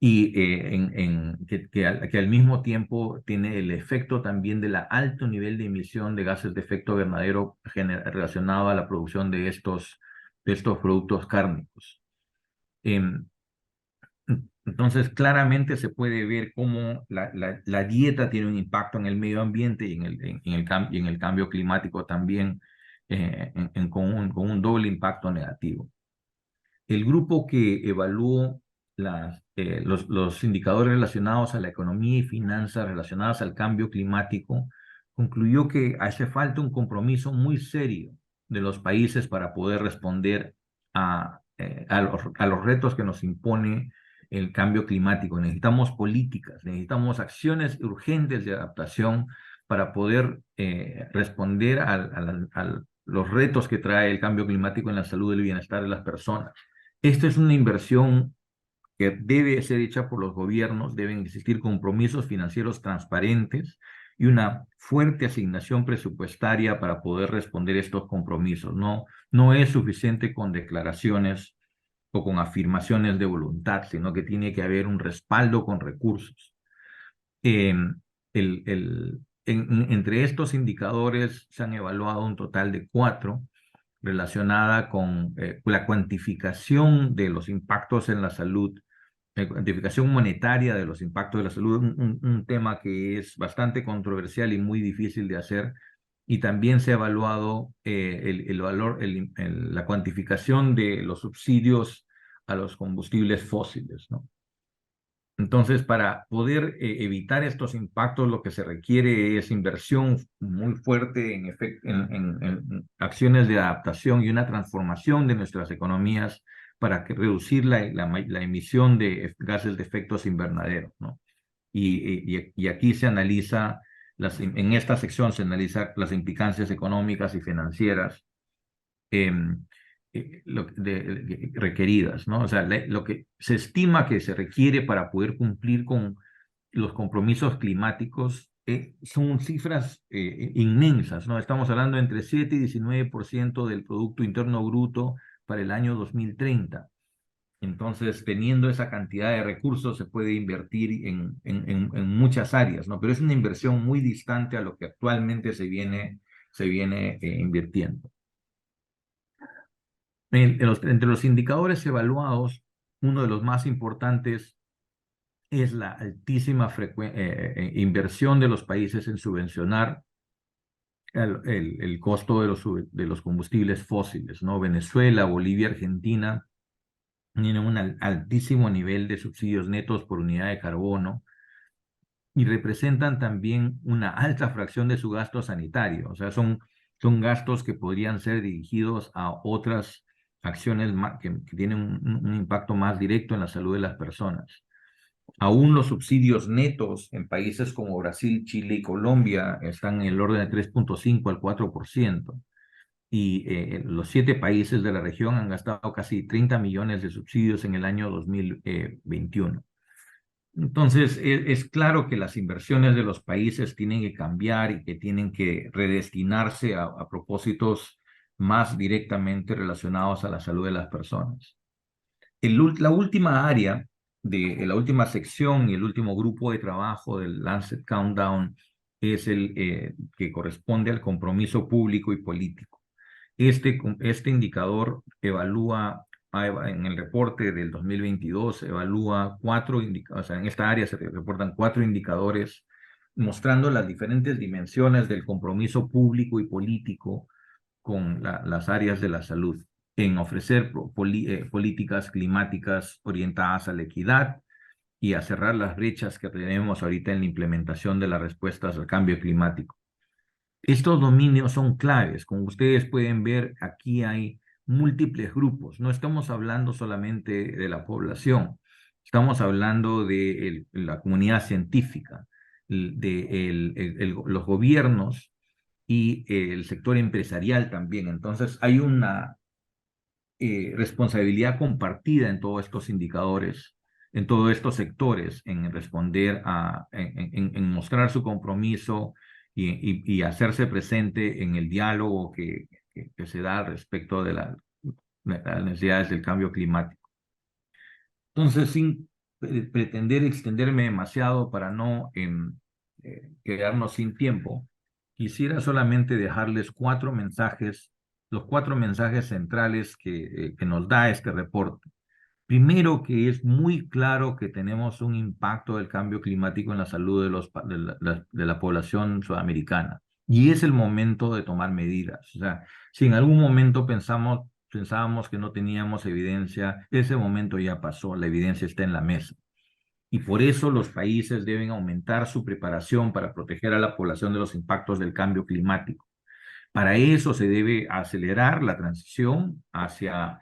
Speaker 4: y que al mismo tiempo tiene el efecto también del alto nivel de emisión de gases de efecto invernadero relacionado a la producción de estos productos cárnicos. Entonces, claramente se puede ver cómo la dieta tiene un impacto en el medio ambiente y en el cambio climático también, con un doble impacto negativo. El grupo que evaluó los indicadores relacionados a la economía y finanzas relacionadas al cambio climático concluyó que hace falta un compromiso muy serio de los países para poder responder a los retos que nos impone el cambio climático. Necesitamos políticas, necesitamos acciones urgentes de adaptación para poder responder a los retos que trae el cambio climático en la salud y el bienestar de las personas. Esto es una inversión que debe ser hecha por los gobiernos, deben existir compromisos financieros transparentes y una fuerte asignación presupuestaria para poder responder estos compromisos. No es suficiente con declaraciones o con afirmaciones de voluntad, sino que tiene que haber un respaldo con recursos. Entre estos indicadores se han evaluado un total de 4 relacionada con la cuantificación de los impactos en la salud, cuantificación monetaria de los impactos de la salud, un tema que es bastante controversial y muy difícil de hacer. Y también se ha evaluado el valor, la cuantificación de los subsidios a los combustibles fósiles, ¿no? Entonces, para poder evitar estos impactos, lo que se requiere es inversión muy fuerte en acciones de adaptación y una transformación de nuestras economías para reducir la emisión de gases de efectos invernaderos, ¿no? Y aquí se analiza, en esta sección se analiza las implicancias económicas y financieras requeridas, ¿no? O sea, lo que se estima que se requiere para poder cumplir con los compromisos climáticos son cifras inmensas, ¿no? Estamos hablando entre 7 y 19% del Producto Interno Bruto para el año 2030. Entonces, teniendo esa cantidad de recursos, se puede invertir en muchas áreas, ¿no? Pero es una inversión muy distante a lo que actualmente se viene invirtiendo. Entre los indicadores evaluados, uno de los más importantes es la altísima inversión de los países en subvencionar el costo de los combustibles fósiles, ¿no? Venezuela, Bolivia, Argentina tienen un altísimo nivel de subsidios netos por unidad de carbono y representan también una alta fracción de su gasto sanitario. O sea, son gastos que podrían ser dirigidos a otras acciones que tienen un impacto más directo en la salud de las personas. Aún los subsidios netos en países como Brasil, Chile y Colombia están en el orden de 3.5 al 4%. Y los 7 países de la región han gastado casi 30 millones de subsidios en el año 2021. Entonces, es claro que las inversiones de los países tienen que cambiar y que tienen que redestinarse a propósitos más directamente relacionados a la salud de las personas. La última área, la última sección y el último grupo de trabajo del Lancet Countdown es el que corresponde al compromiso público y político. Este indicador evalúa, en el reporte del 2022, evalúa o sea, en esta área se reportan 4 indicadores mostrando las diferentes dimensiones del compromiso público y político con las áreas de la salud, en ofrecer políticas climáticas orientadas a la equidad y a cerrar las brechas que tenemos ahorita en la implementación de las respuestas al cambio climático. Estos dominios son claves. Como ustedes pueden ver, aquí hay múltiples grupos. No estamos hablando solamente de la población, estamos hablando de la comunidad científica, los gobiernos y el sector empresarial también. Entonces, hay una responsabilidad compartida en todos estos indicadores, en todos estos sectores, en responder en mostrar su compromiso y hacerse presente en el diálogo que se da al respecto de las necesidades del cambio climático. Entonces, sin pretender extenderme demasiado para no quedarnos sin tiempo, quisiera solamente dejarles 4 mensajes, los 4 mensajes centrales que nos da este reporte. Primero, que es muy claro que tenemos un impacto del cambio climático en la salud de la población sudamericana. Y es el momento de tomar medidas. O sea, si en algún momento pensábamos que no teníamos evidencia, ese momento ya pasó, la evidencia está en la mesa. y por eso los países deben aumentar su preparación para proteger a la población de los impactos del cambio climático. Para eso se debe acelerar la transición hacia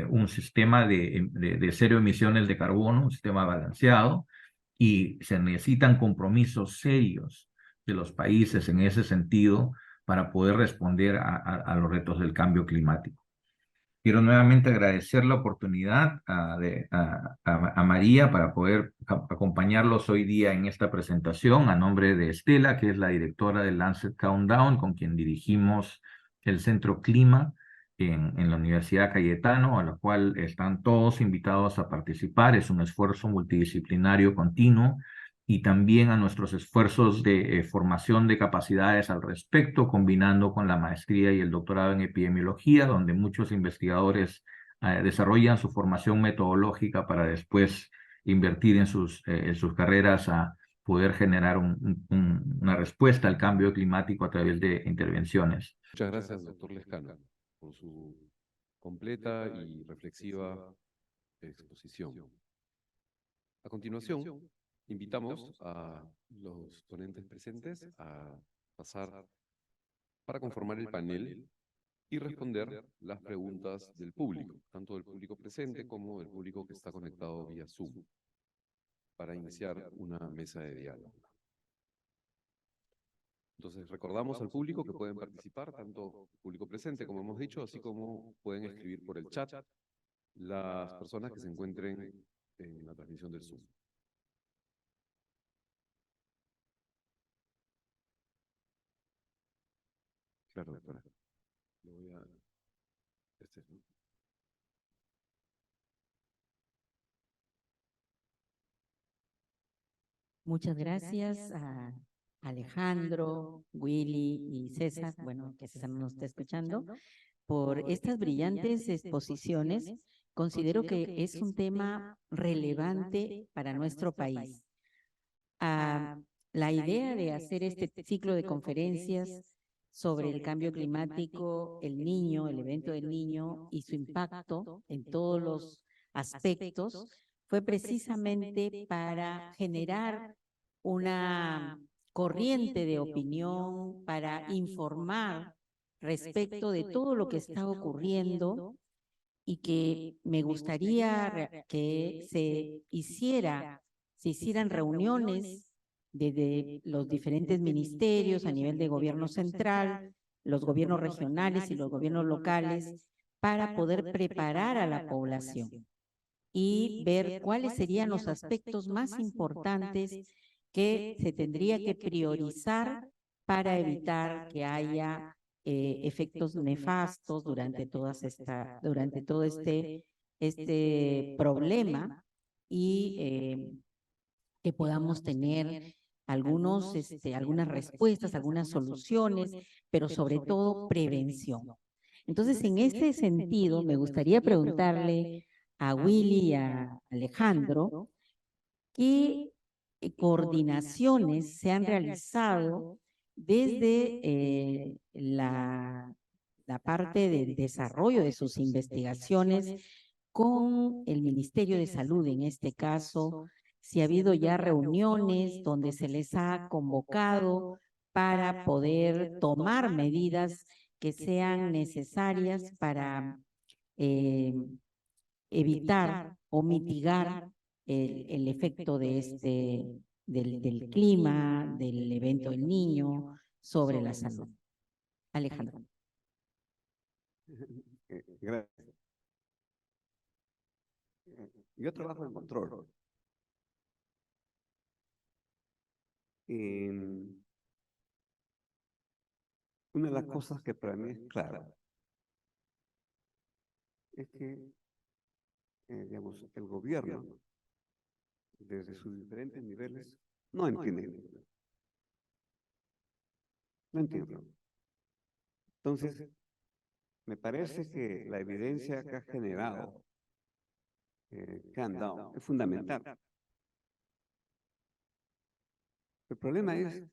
Speaker 4: un sistema de cero emisiones de carbono, un sistema balanceado, y se necesitan compromisos serios de los países en ese sentido para poder responder a los retos del cambio climático. Quiero nuevamente agradecer la oportunidad a María para poder acompañarlos hoy día en esta presentación a nombre de Estela, que es la directora del Lancet Countdown, con quien dirigimos el Centro Clima en la Universidad Cayetano, a la cual están todos invitados a participar. Es un esfuerzo multidisciplinario continuo, y también a nuestros esfuerzos de formación de capacidades al respecto, combinando con la maestría y el doctorado en epidemiología, donde muchos investigadores desarrollan su formación metodológica para después invertir en sus carreras a poder generar una respuesta al cambio climático a través de intervenciones.
Speaker 2: Muchas gracias, doctor Lescano, por su completa y reflexiva exposición. A continuación, invitamos a los ponentes presentes a pasar para conformar el panel y responder las preguntas del público, tanto del público presente como del público que está conectado vía Zoom, para iniciar una mesa de diálogo. Entonces, recordamos al público que pueden participar, tanto el público presente, como hemos dicho, así como pueden escribir por el chat las personas que se encuentren en la transmisión del Zoom. Claro, doctora. Lo voy a... ¿no?
Speaker 5: Muchas gracias a Alejandro, Willy y César, bueno, que César nos está escuchando, por estas brillantes exposiciones. Considero que es un tema relevante para nuestro país. La idea de hacer este ciclo de conferencias sobre el cambio climático, el niño, el evento del niño y su impacto en todos los aspectos, fue precisamente para generar una corriente de opinión, para informar respecto de todo lo que está ocurriendo, y que me gustaría que se hicieran reuniones desde los diferentes ministerios a nivel de gobierno central, los gobiernos regionales y los gobiernos locales, para poder preparar a la población y ver cuáles serían los aspectos más importantes que se tendría que priorizar para evitar que haya efectos nefastos durante todo este problema, y que podamos tener algunas respuestas, algunas soluciones, pero sobre todo prevención. Entonces, en este sentido, me gustaría preguntarle a Willy y a Alejandro qué coordinaciones se han realizado desde la parte del desarrollo de sus investigaciones con el Ministerio de Salud, en este caso, si ha habido ya reuniones donde se les ha convocado para poder tomar medidas que sean necesarias para evitar o mitigar el efecto de del clima, del evento del niño sobre la salud. Alejandro.
Speaker 3: Gracias. Yo trabajo en control. Una de las cosas que para mí es clara es que, digamos, el gobierno, desde sus diferentes niveles, no entiende. No entiendo. Entonces, me parece que la evidencia que ha generado Countdown es fundamental. El problema es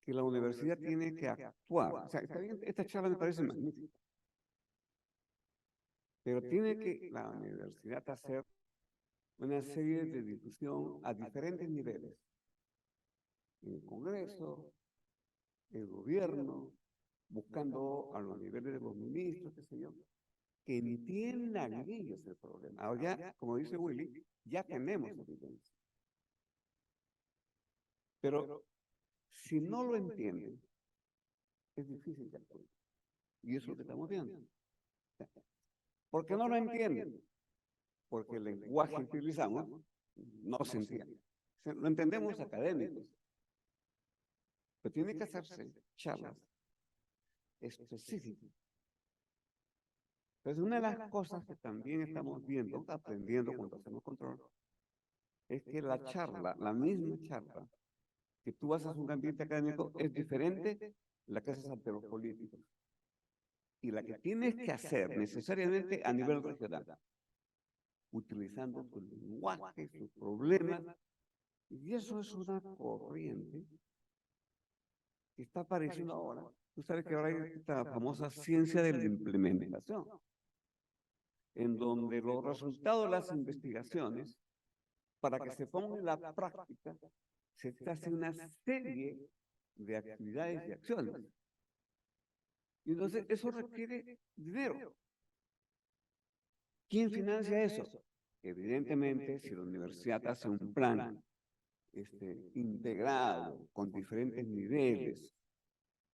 Speaker 3: que la universidad tiene que actuar. O sea, está bien, esta charla me parece magnífica, pero tiene que la universidad hacer una serie de discusión a diferentes niveles. En el Congreso, el gobierno, buscando a los niveles de los ministros, qué sé yo, que entiendan ellos el problema. Ahora ya, como dice Willy, ya tenemos evidencia. Pero si no lo entienden, es difícil de actuar. Y eso es lo que estamos viendo. ¿Por qué no lo entienden? Porque el lenguaje que utilizamos no se entiende. Lo entendemos académicos, pero tiene que hacerse charlas específicas. Entonces, una de las cosas que también estamos viendo, aprendiendo cuando hacemos control, es que la charla, la misma charla, que tú haces un ambiente académico, es diferente de la que haces ante los políticos. Y la que tienes que hacer necesariamente a nivel regional, utilizando su lenguaje, sus problemas. Y eso es una corriente que está apareciendo ahora. Tú sabes que ahora hay esta famosa ciencia de la implementación, en donde los resultados de las investigaciones, para que se pongan en la práctica, se hace una serie de actividades y acciones. Y entonces eso requiere dinero. ¿Quién financia eso? Evidentemente, si la universidad hace un plan integrado, con diferentes niveles,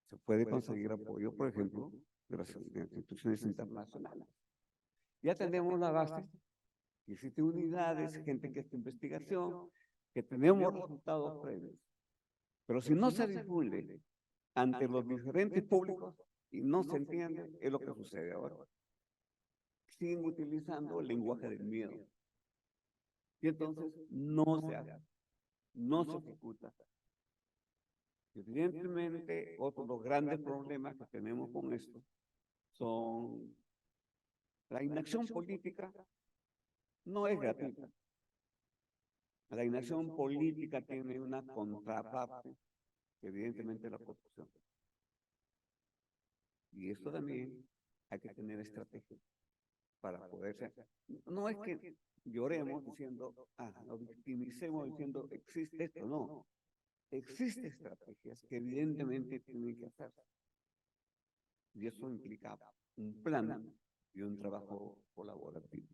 Speaker 3: se puede conseguir apoyo, por ejemplo, de las instituciones internacionales. Ya tenemos la base, que existen unidades, gente que hace investigación, que tenemos resultados previos. Pero si no se difunde ante los diferentes públicos y no se entiende, es lo que sucede ahora. Siguen utilizando el lenguaje del miedo. Y entonces no se hace, no se ejecuta. Evidentemente, otro de los grandes problemas que tenemos con esto son la inacción política. No es gratuita. La inacción política tiene una contraparte, que evidentemente es la corrupción. Y esto también hay que tener estrategia para poder ser. No es que lloremos diciendo, lo victimicemos diciendo, existe esto, no. Existen estrategias que evidentemente tienen que hacerse. Y eso implica un plan y un trabajo colaborativo.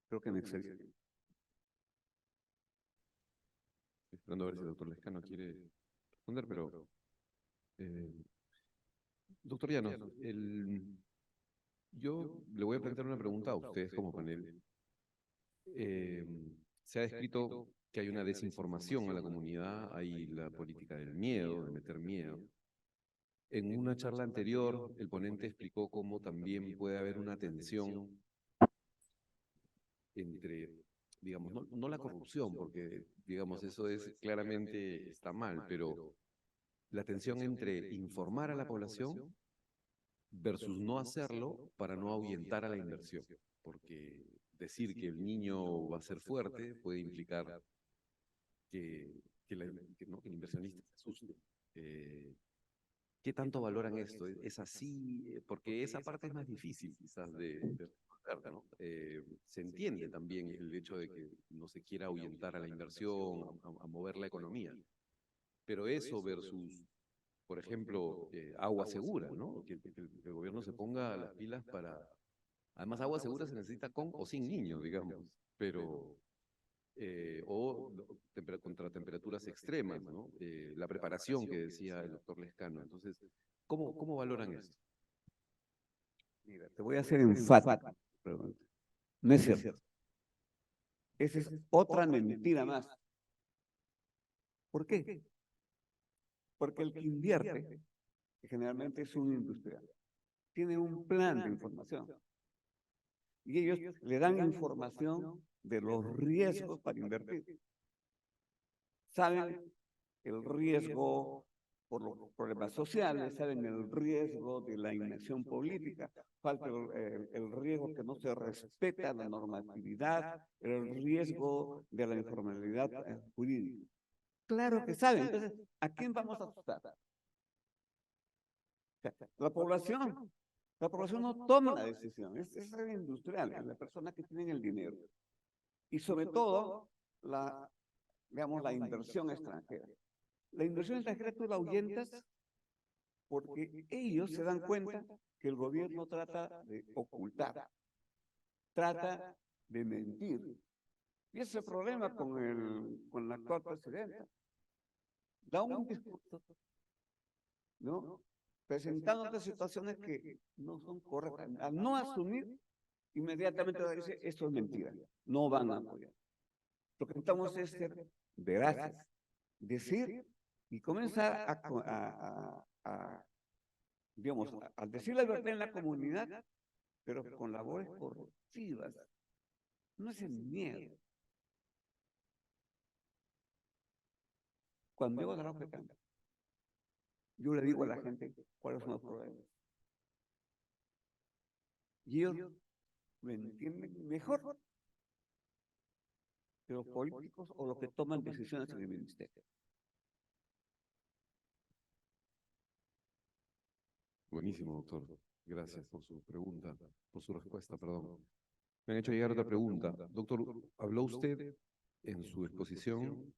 Speaker 3: Creo que me excedí.
Speaker 2: Esperando a ver si el doctor Lescano quiere responder, pero... doctor Llanos, yo le voy a plantear una pregunta a ustedes como panel. Se ha descrito que hay una desinformación a la comunidad, hay la política del miedo, de meter miedo. En una charla anterior, el ponente explicó cómo también puede haber una tensión entre, digamos, no la corrupción, porque, digamos, eso es claramente está mal, pero la tensión entre informar a la población versus no hacerlo para no ahuyentar a la inversión, porque decir que el niño va a ser fuerte puede implicar que el inversionista se asuste. ¿Qué tanto valoran esto? ¿Es así? Porque esa parte es más difícil quizás de responder, ¿no? Se entiende también el hecho de que no se quiera ahuyentar a la inversión, a mover la economía. Pero eso versus, por ejemplo, agua segura, ¿no? Que el gobierno se ponga las pilas para... Además, agua segura se necesita con o sin niños, digamos, pero... contra temperaturas extremas, ¿no? La preparación que decía el doctor Lescano. Entonces, ¿cómo valoran esto?
Speaker 3: Mira, te voy a hacer enfático. No es cierto. Esa es otra mentira más. ¿Por qué? Porque el que invierte, que generalmente es un industrial, tiene un plan de información. Y ellos le dan información de los riesgos para invertir. Saben el riesgo por los problemas sociales, saben el riesgo de la inacción política, falta el riesgo que no se respeta la normatividad, el riesgo de la informalidad jurídica. Claro que saben. Entonces, ¿a quién vamos a asustar? La población. La población no toma la decisión, es el industrial, es la persona que tiene el dinero. y sobre todo digamos, la inversión extranjera. La inversión extranjera tú la ahuyentas porque ellos se dan cuenta que el gobierno trata de ocultar, trata de mentir. Y ese es el problema con la actual presidenta. Da un discurso, ¿no? Presentando situaciones que no son correctas. Al no asumir, inmediatamente dice, esto es mentira, no van a apoyar. Lo que necesitamos es ser veraces, decir y comenzar digamos, al decir la verdad en la comunidad, pero con labores correctivas. No es el miedo. Cuando yo trabajo de campo, yo le digo a la gente cuáles son los problemas. Y ellos lo entienden mejor que los políticos o los que toman decisiones en el ministerio.
Speaker 2: Buenísimo, doctor. Gracias por su pregunta, por su respuesta, perdón. Me han hecho llegar otra pregunta. Doctor, habló usted en su exposición,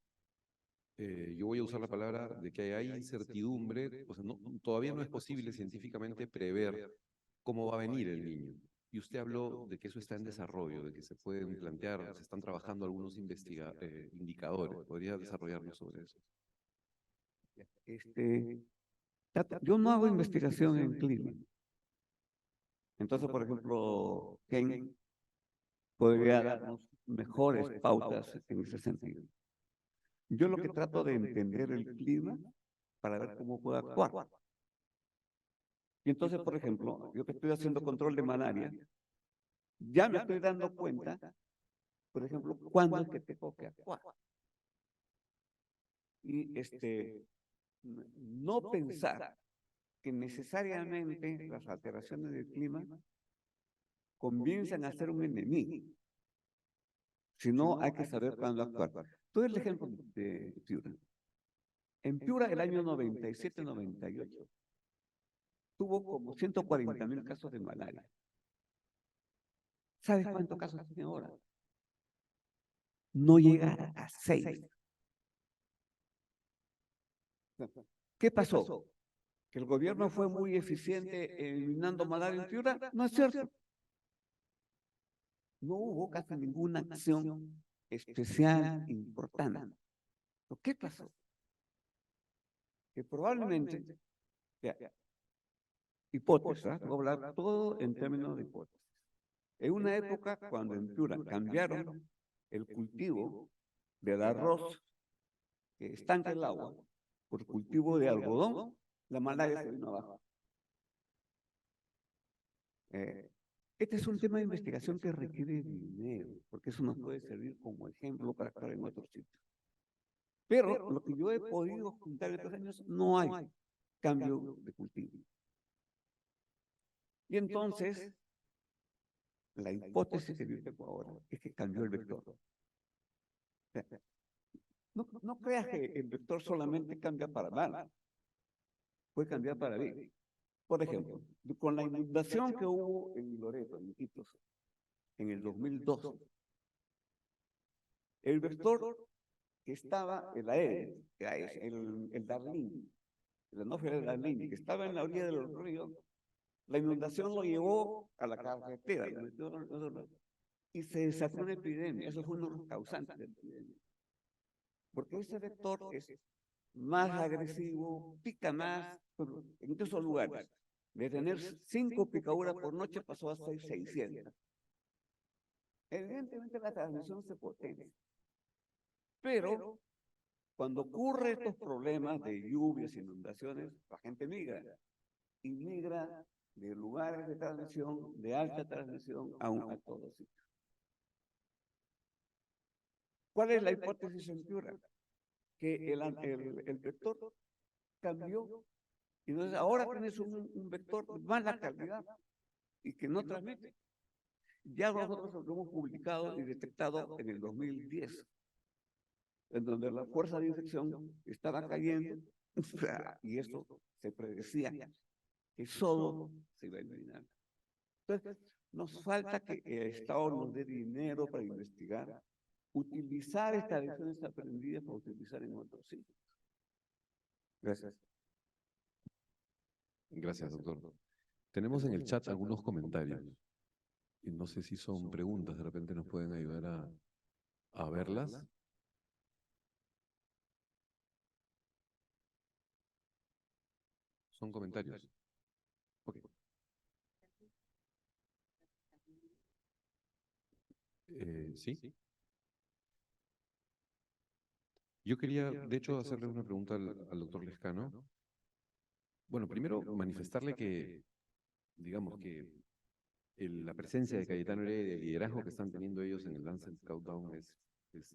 Speaker 2: yo voy a usar la palabra de que hay incertidumbre, o sea, todavía no es posible científicamente prever cómo va a venir el niño. Y usted habló de que eso está en desarrollo, de que se pueden plantear, se están trabajando algunos indicadores. ¿Podría desarrollarnos sobre eso?
Speaker 3: Yo no hago investigación en clima. Entonces, por ejemplo, Ken podría darnos mejores pautas en ese sentido. Yo lo que trato de entender el clima para ver cómo puedo actuar. Y entonces, por ejemplo, yo que estoy haciendo control de malaria, ya me estoy dando cuenta, por ejemplo, cuándo es que tengo que actuar. Y no pensar que necesariamente las alteraciones del clima comienzan a ser un enemigo, sino hay que saber cuándo actuar. Todo el ejemplo de Piura. En Piura, el año 97-98, tuvo como 140.000 casos de malaria. ¿Sabes cuántos casos tiene ahora? No llega a 6. ¿Qué pasó? ¿Que el gobierno fue muy eficiente eliminando malaria en Piura? No es cierto. No hubo casi ninguna acción especial importante. ¿Qué pasó? Que probablemente, hipótesis, voy a hablar todo en términos de hipótesis. En una época cuando en Piura cambiaron el cultivo del arroz que estanca el agua por cultivo de algodón, la malaria se vino abajo. Este es un tema de investigación que requiere dinero, porque eso nos puede servir como ejemplo para actuar en otros sitios. Pero lo que yo he podido juntar en estos años, no hay cambio de cultivo. Y entonces, la hipótesis que yo tengo ahora es que cambió el vector. No creas que el vector solamente cambia para mal, puede cambiar para bien. Por ejemplo, con la inundación que hubo en Loreto, en Iquitos, en el 2012, el vector que estaba, el aéreo, el Darlene, el anófero del Darlene, que estaba en la orilla del río, la inundación lo llevó a la carretera, y se desató una epidemia. Eso fue uno de los causantes de la epidemia. Porque ese vector es más agresivo, pica más, en esos lugares. De tener 5 picaduras por noche pasó a 600. Evidentemente la transmisión se potencia. Pero cuando ocurren estos problemas de lluvias, inundaciones, la gente migra. Y migra de lugares de transmisión, de alta transmisión, a todos sitios. ¿Cuál es la hipótesis en Piura? Que el vector cambió. Y entonces ahora tienes un vector de mala calidad y que no transmite. Ya nosotros lo hemos publicado y detectado en el 2010, en donde la fuerza de infección estaba cayendo, y eso se predecía que solo se iba a eliminar. Entonces, nos falta que el Estado nos dé dinero para investigar utilizar estas lecciones aprendidas para utilizar en otros sitios. Gracias.
Speaker 2: Gracias, doctor. Tenemos en el chat algunos comentarios. Y no sé si son preguntas, de repente nos pueden ayudar a verlas. Son comentarios. Ok. ¿Sí? Yo quería, de hecho, hacerle una pregunta al doctor Lescano. Bueno, primero manifestarle que, digamos que la presencia de Cayetano Heredia, el liderazgo que están teniendo ellos en el Lancet Countdown es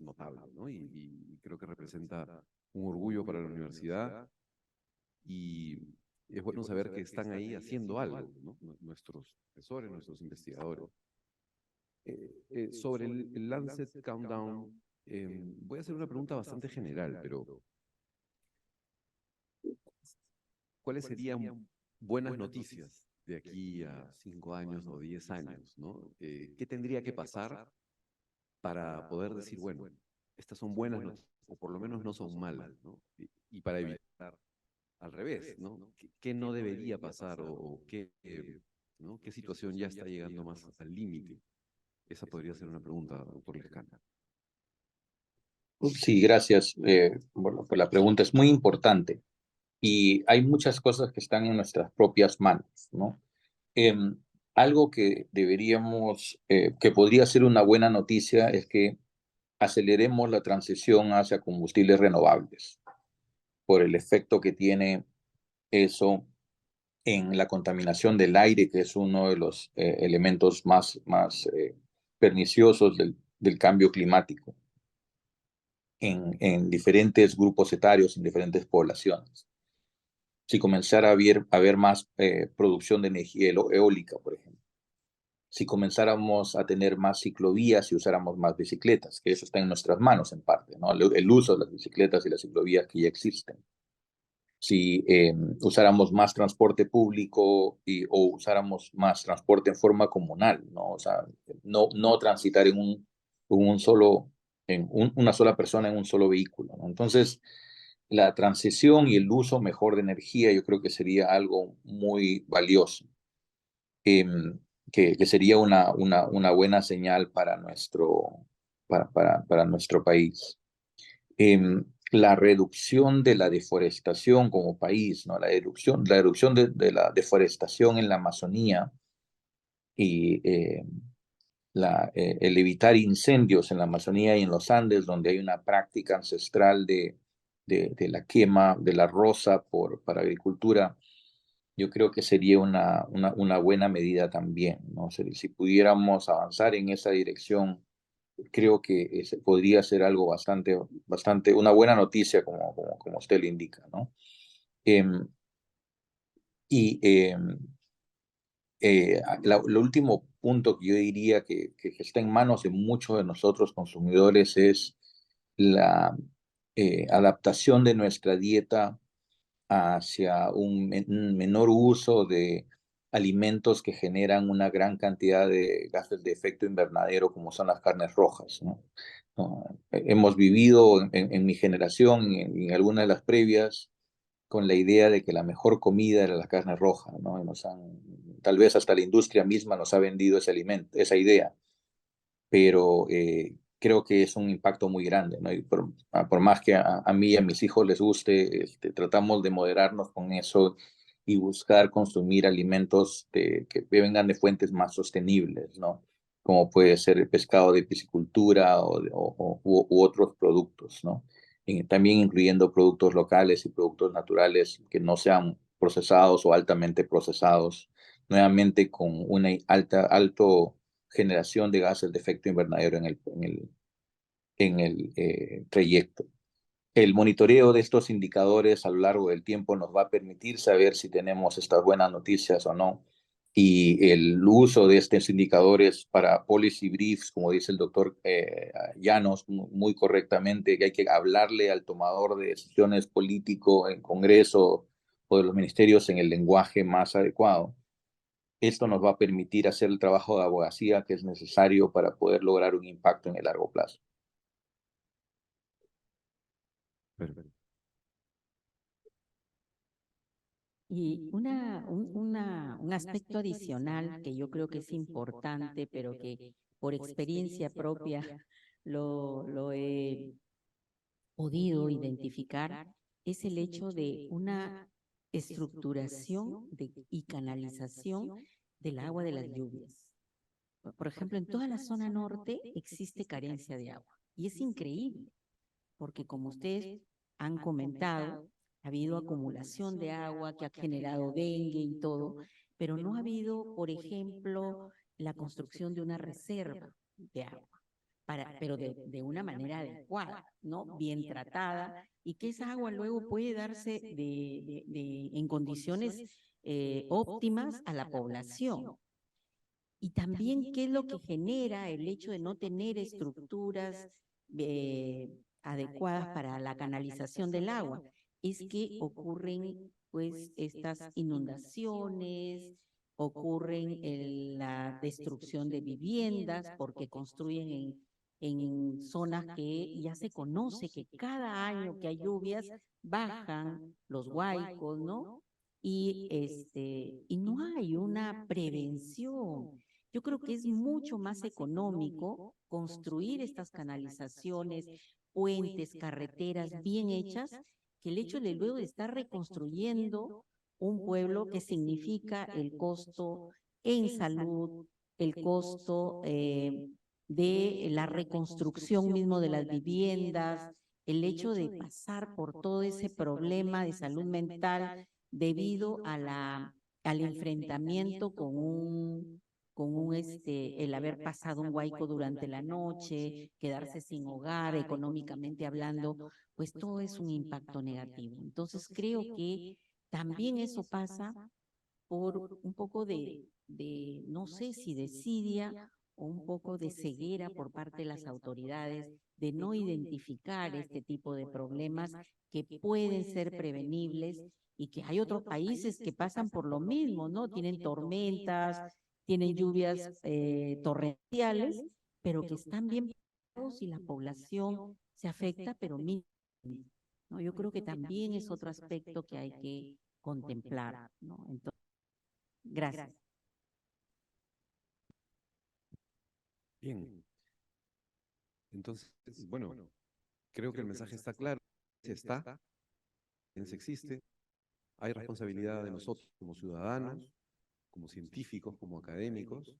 Speaker 2: notable, ¿no? Y creo que representa un orgullo para la universidad y es bueno saber que están ahí haciendo algo, ¿no? Nuestros profesores, nuestros investigadores. Sobre el Lancet Countdown, voy a hacer una pregunta bastante general, pero ¿cuáles serían buenas noticias de aquí a 5 años o 10 años, ¿no? ¿Qué tendría que pasar para poder decir, bueno, estas son buenas noticias, o por lo menos no son malas, ¿no? Y para evitar al revés, ¿no? ¿Qué no debería pasar o qué, ¿no? ¿Qué situación ya está llegando más al límite? Esa podría ser una pregunta, doctor Lescano.
Speaker 6: Sí, gracias. Bueno, pues la pregunta es muy importante y hay muchas cosas que están en nuestras propias manos, ¿no? Algo que deberíamos, que podría ser una buena noticia es que aceleremos la transición hacia combustibles renovables por el efecto que tiene eso en la contaminación del aire, que es uno de los elementos más perniciosos del cambio climático en diferentes grupos etarios, en diferentes poblaciones. Si comenzara a haber más producción de energía eólica, por ejemplo. Si comenzáramos a tener más ciclovías y usáramos más bicicletas, que eso está en nuestras manos en parte, ¿no? El uso de las bicicletas y las ciclovías que ya existen. Si usáramos más transporte público o usáramos más transporte en forma comunal, ¿no? O sea, no transitar en una sola persona en un solo vehículo, ¿no? Entonces, la transición y el uso mejor de energía yo creo que sería algo muy valioso, que sería una buena señal para nuestro país. La reducción de la deforestación como país, ¿no? La reducción de la deforestación en la Amazonía y el evitar incendios en la Amazonía y en los Andes, donde hay una práctica ancestral de la quema de la rosa para agricultura, yo creo que sería una buena medida también, ¿no? Si pudiéramos avanzar en esa dirección, creo que podría ser algo bastante, una buena noticia, como usted le indica, ¿no? Lo último punto que yo diría que está en manos de muchos de nosotros consumidores es la adaptación de nuestra dieta hacia un menor uso de alimentos que generan una gran cantidad de gases de efecto invernadero, como son las carnes rojas, ¿no? Hemos vivido en mi generación, en algunas de las previas, con la idea de que la mejor comida era la carne roja, ¿no? Tal vez hasta la industria misma nos ha vendido esa idea, pero creo que es un impacto muy grande, ¿no? Y por más que a mí y a mis hijos les guste, tratamos de moderarnos con eso y buscar consumir alimentos que vengan de fuentes más sostenibles, ¿no? Como puede ser el pescado de piscicultura u otros productos, ¿no? Y también incluyendo productos locales y productos naturales que no sean procesados o altamente procesados, nuevamente con una alto generación de gases de efecto invernadero en el trayecto. El monitoreo de estos indicadores a lo largo del tiempo nos va a permitir saber si tenemos estas buenas noticias o no. Y el uso de estos indicadores para policy briefs, como dice el doctor Llanos muy correctamente, que hay que hablarle al tomador de decisiones político en Congreso o de los ministerios en el lenguaje más adecuado. Esto nos va a permitir hacer el trabajo de abogacía que es necesario para poder lograr un impacto en el largo plazo.
Speaker 2: Perfecto.
Speaker 5: Y un aspecto adicional que yo creo que es importante, pero que por experiencia propia lo he podido identificar, es el hecho de una estructuración y canalización del agua de las lluvias. Por ejemplo, en toda la zona norte existe carencia de agua y es increíble, porque como ustedes han comentado, ha habido acumulación de agua que ha generado dengue y todo, pero no ha habido, por ejemplo, la construcción de una reserva de agua, pero de una manera adecuada, ¿no? Bien tratada, y que esa agua luego puede darse en condiciones óptimas a la población. Y también qué es lo que genera el hecho de no tener estructuras adecuadas para la canalización del agua. Es que ocurren pues estas inundaciones, ocurren la destrucción de viviendas porque construyen en zonas que ya se conoce que cada año que hay lluvias bajan los huaicos, ¿no? Y no hay una prevención. Yo creo que es mucho más económico construir estas canalizaciones, puentes, carreteras bien hechas, que el hecho de luego de estar reconstruyendo un pueblo que significa el costo en salud, el costo de la reconstrucción mismo de las viviendas, el hecho de pasar por todo ese problema de salud mental debido al enfrentamiento el haber pasado un huaico durante la noche, quedarse sin hogar, económicamente hablando, pues todo es un impacto negativo. Entonces creo que también eso pasa por un poco no sé si desidia o un poco de ceguera por parte de las autoridades de no identificar este tipo de problemas que pueden ser prevenibles y que hay otros países que pasan por lo mismo, ¿no? Tienen tormentas, tienen lluvias torrenciales, pero que están bien preparados y la población se afecta, pero mínimo, ¿no? Yo creo que también es otro aspecto que hay que contemplar, ¿no? Entonces, gracias.
Speaker 2: Bien. Entonces, bueno, creo que el mensaje está claro. Si está, si existe, hay responsabilidad de nosotros como ciudadanos, como científicos, como académicos,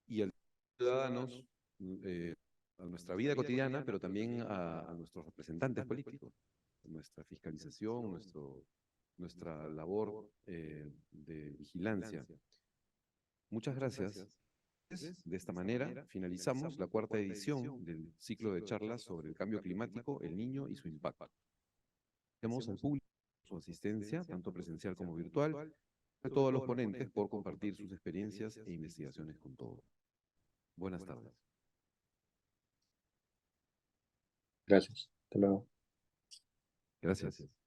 Speaker 2: y a los ciudadanos, a nuestra vida cotidiana, pero también a nuestros representantes políticos, nuestra fiscalización, nuestra labor de vigilancia. Muchas gracias. De esta manera, finalizamos la cuarta edición del ciclo de charlas sobre el cambio climático, el niño y su impacto. Agradecemos al público su asistencia, tanto presencial como virtual, a todos los ponentes por compartir sus experiencias e investigaciones con todos. Buenas tardes.
Speaker 6: Gracias. Hasta luego.
Speaker 2: Gracias.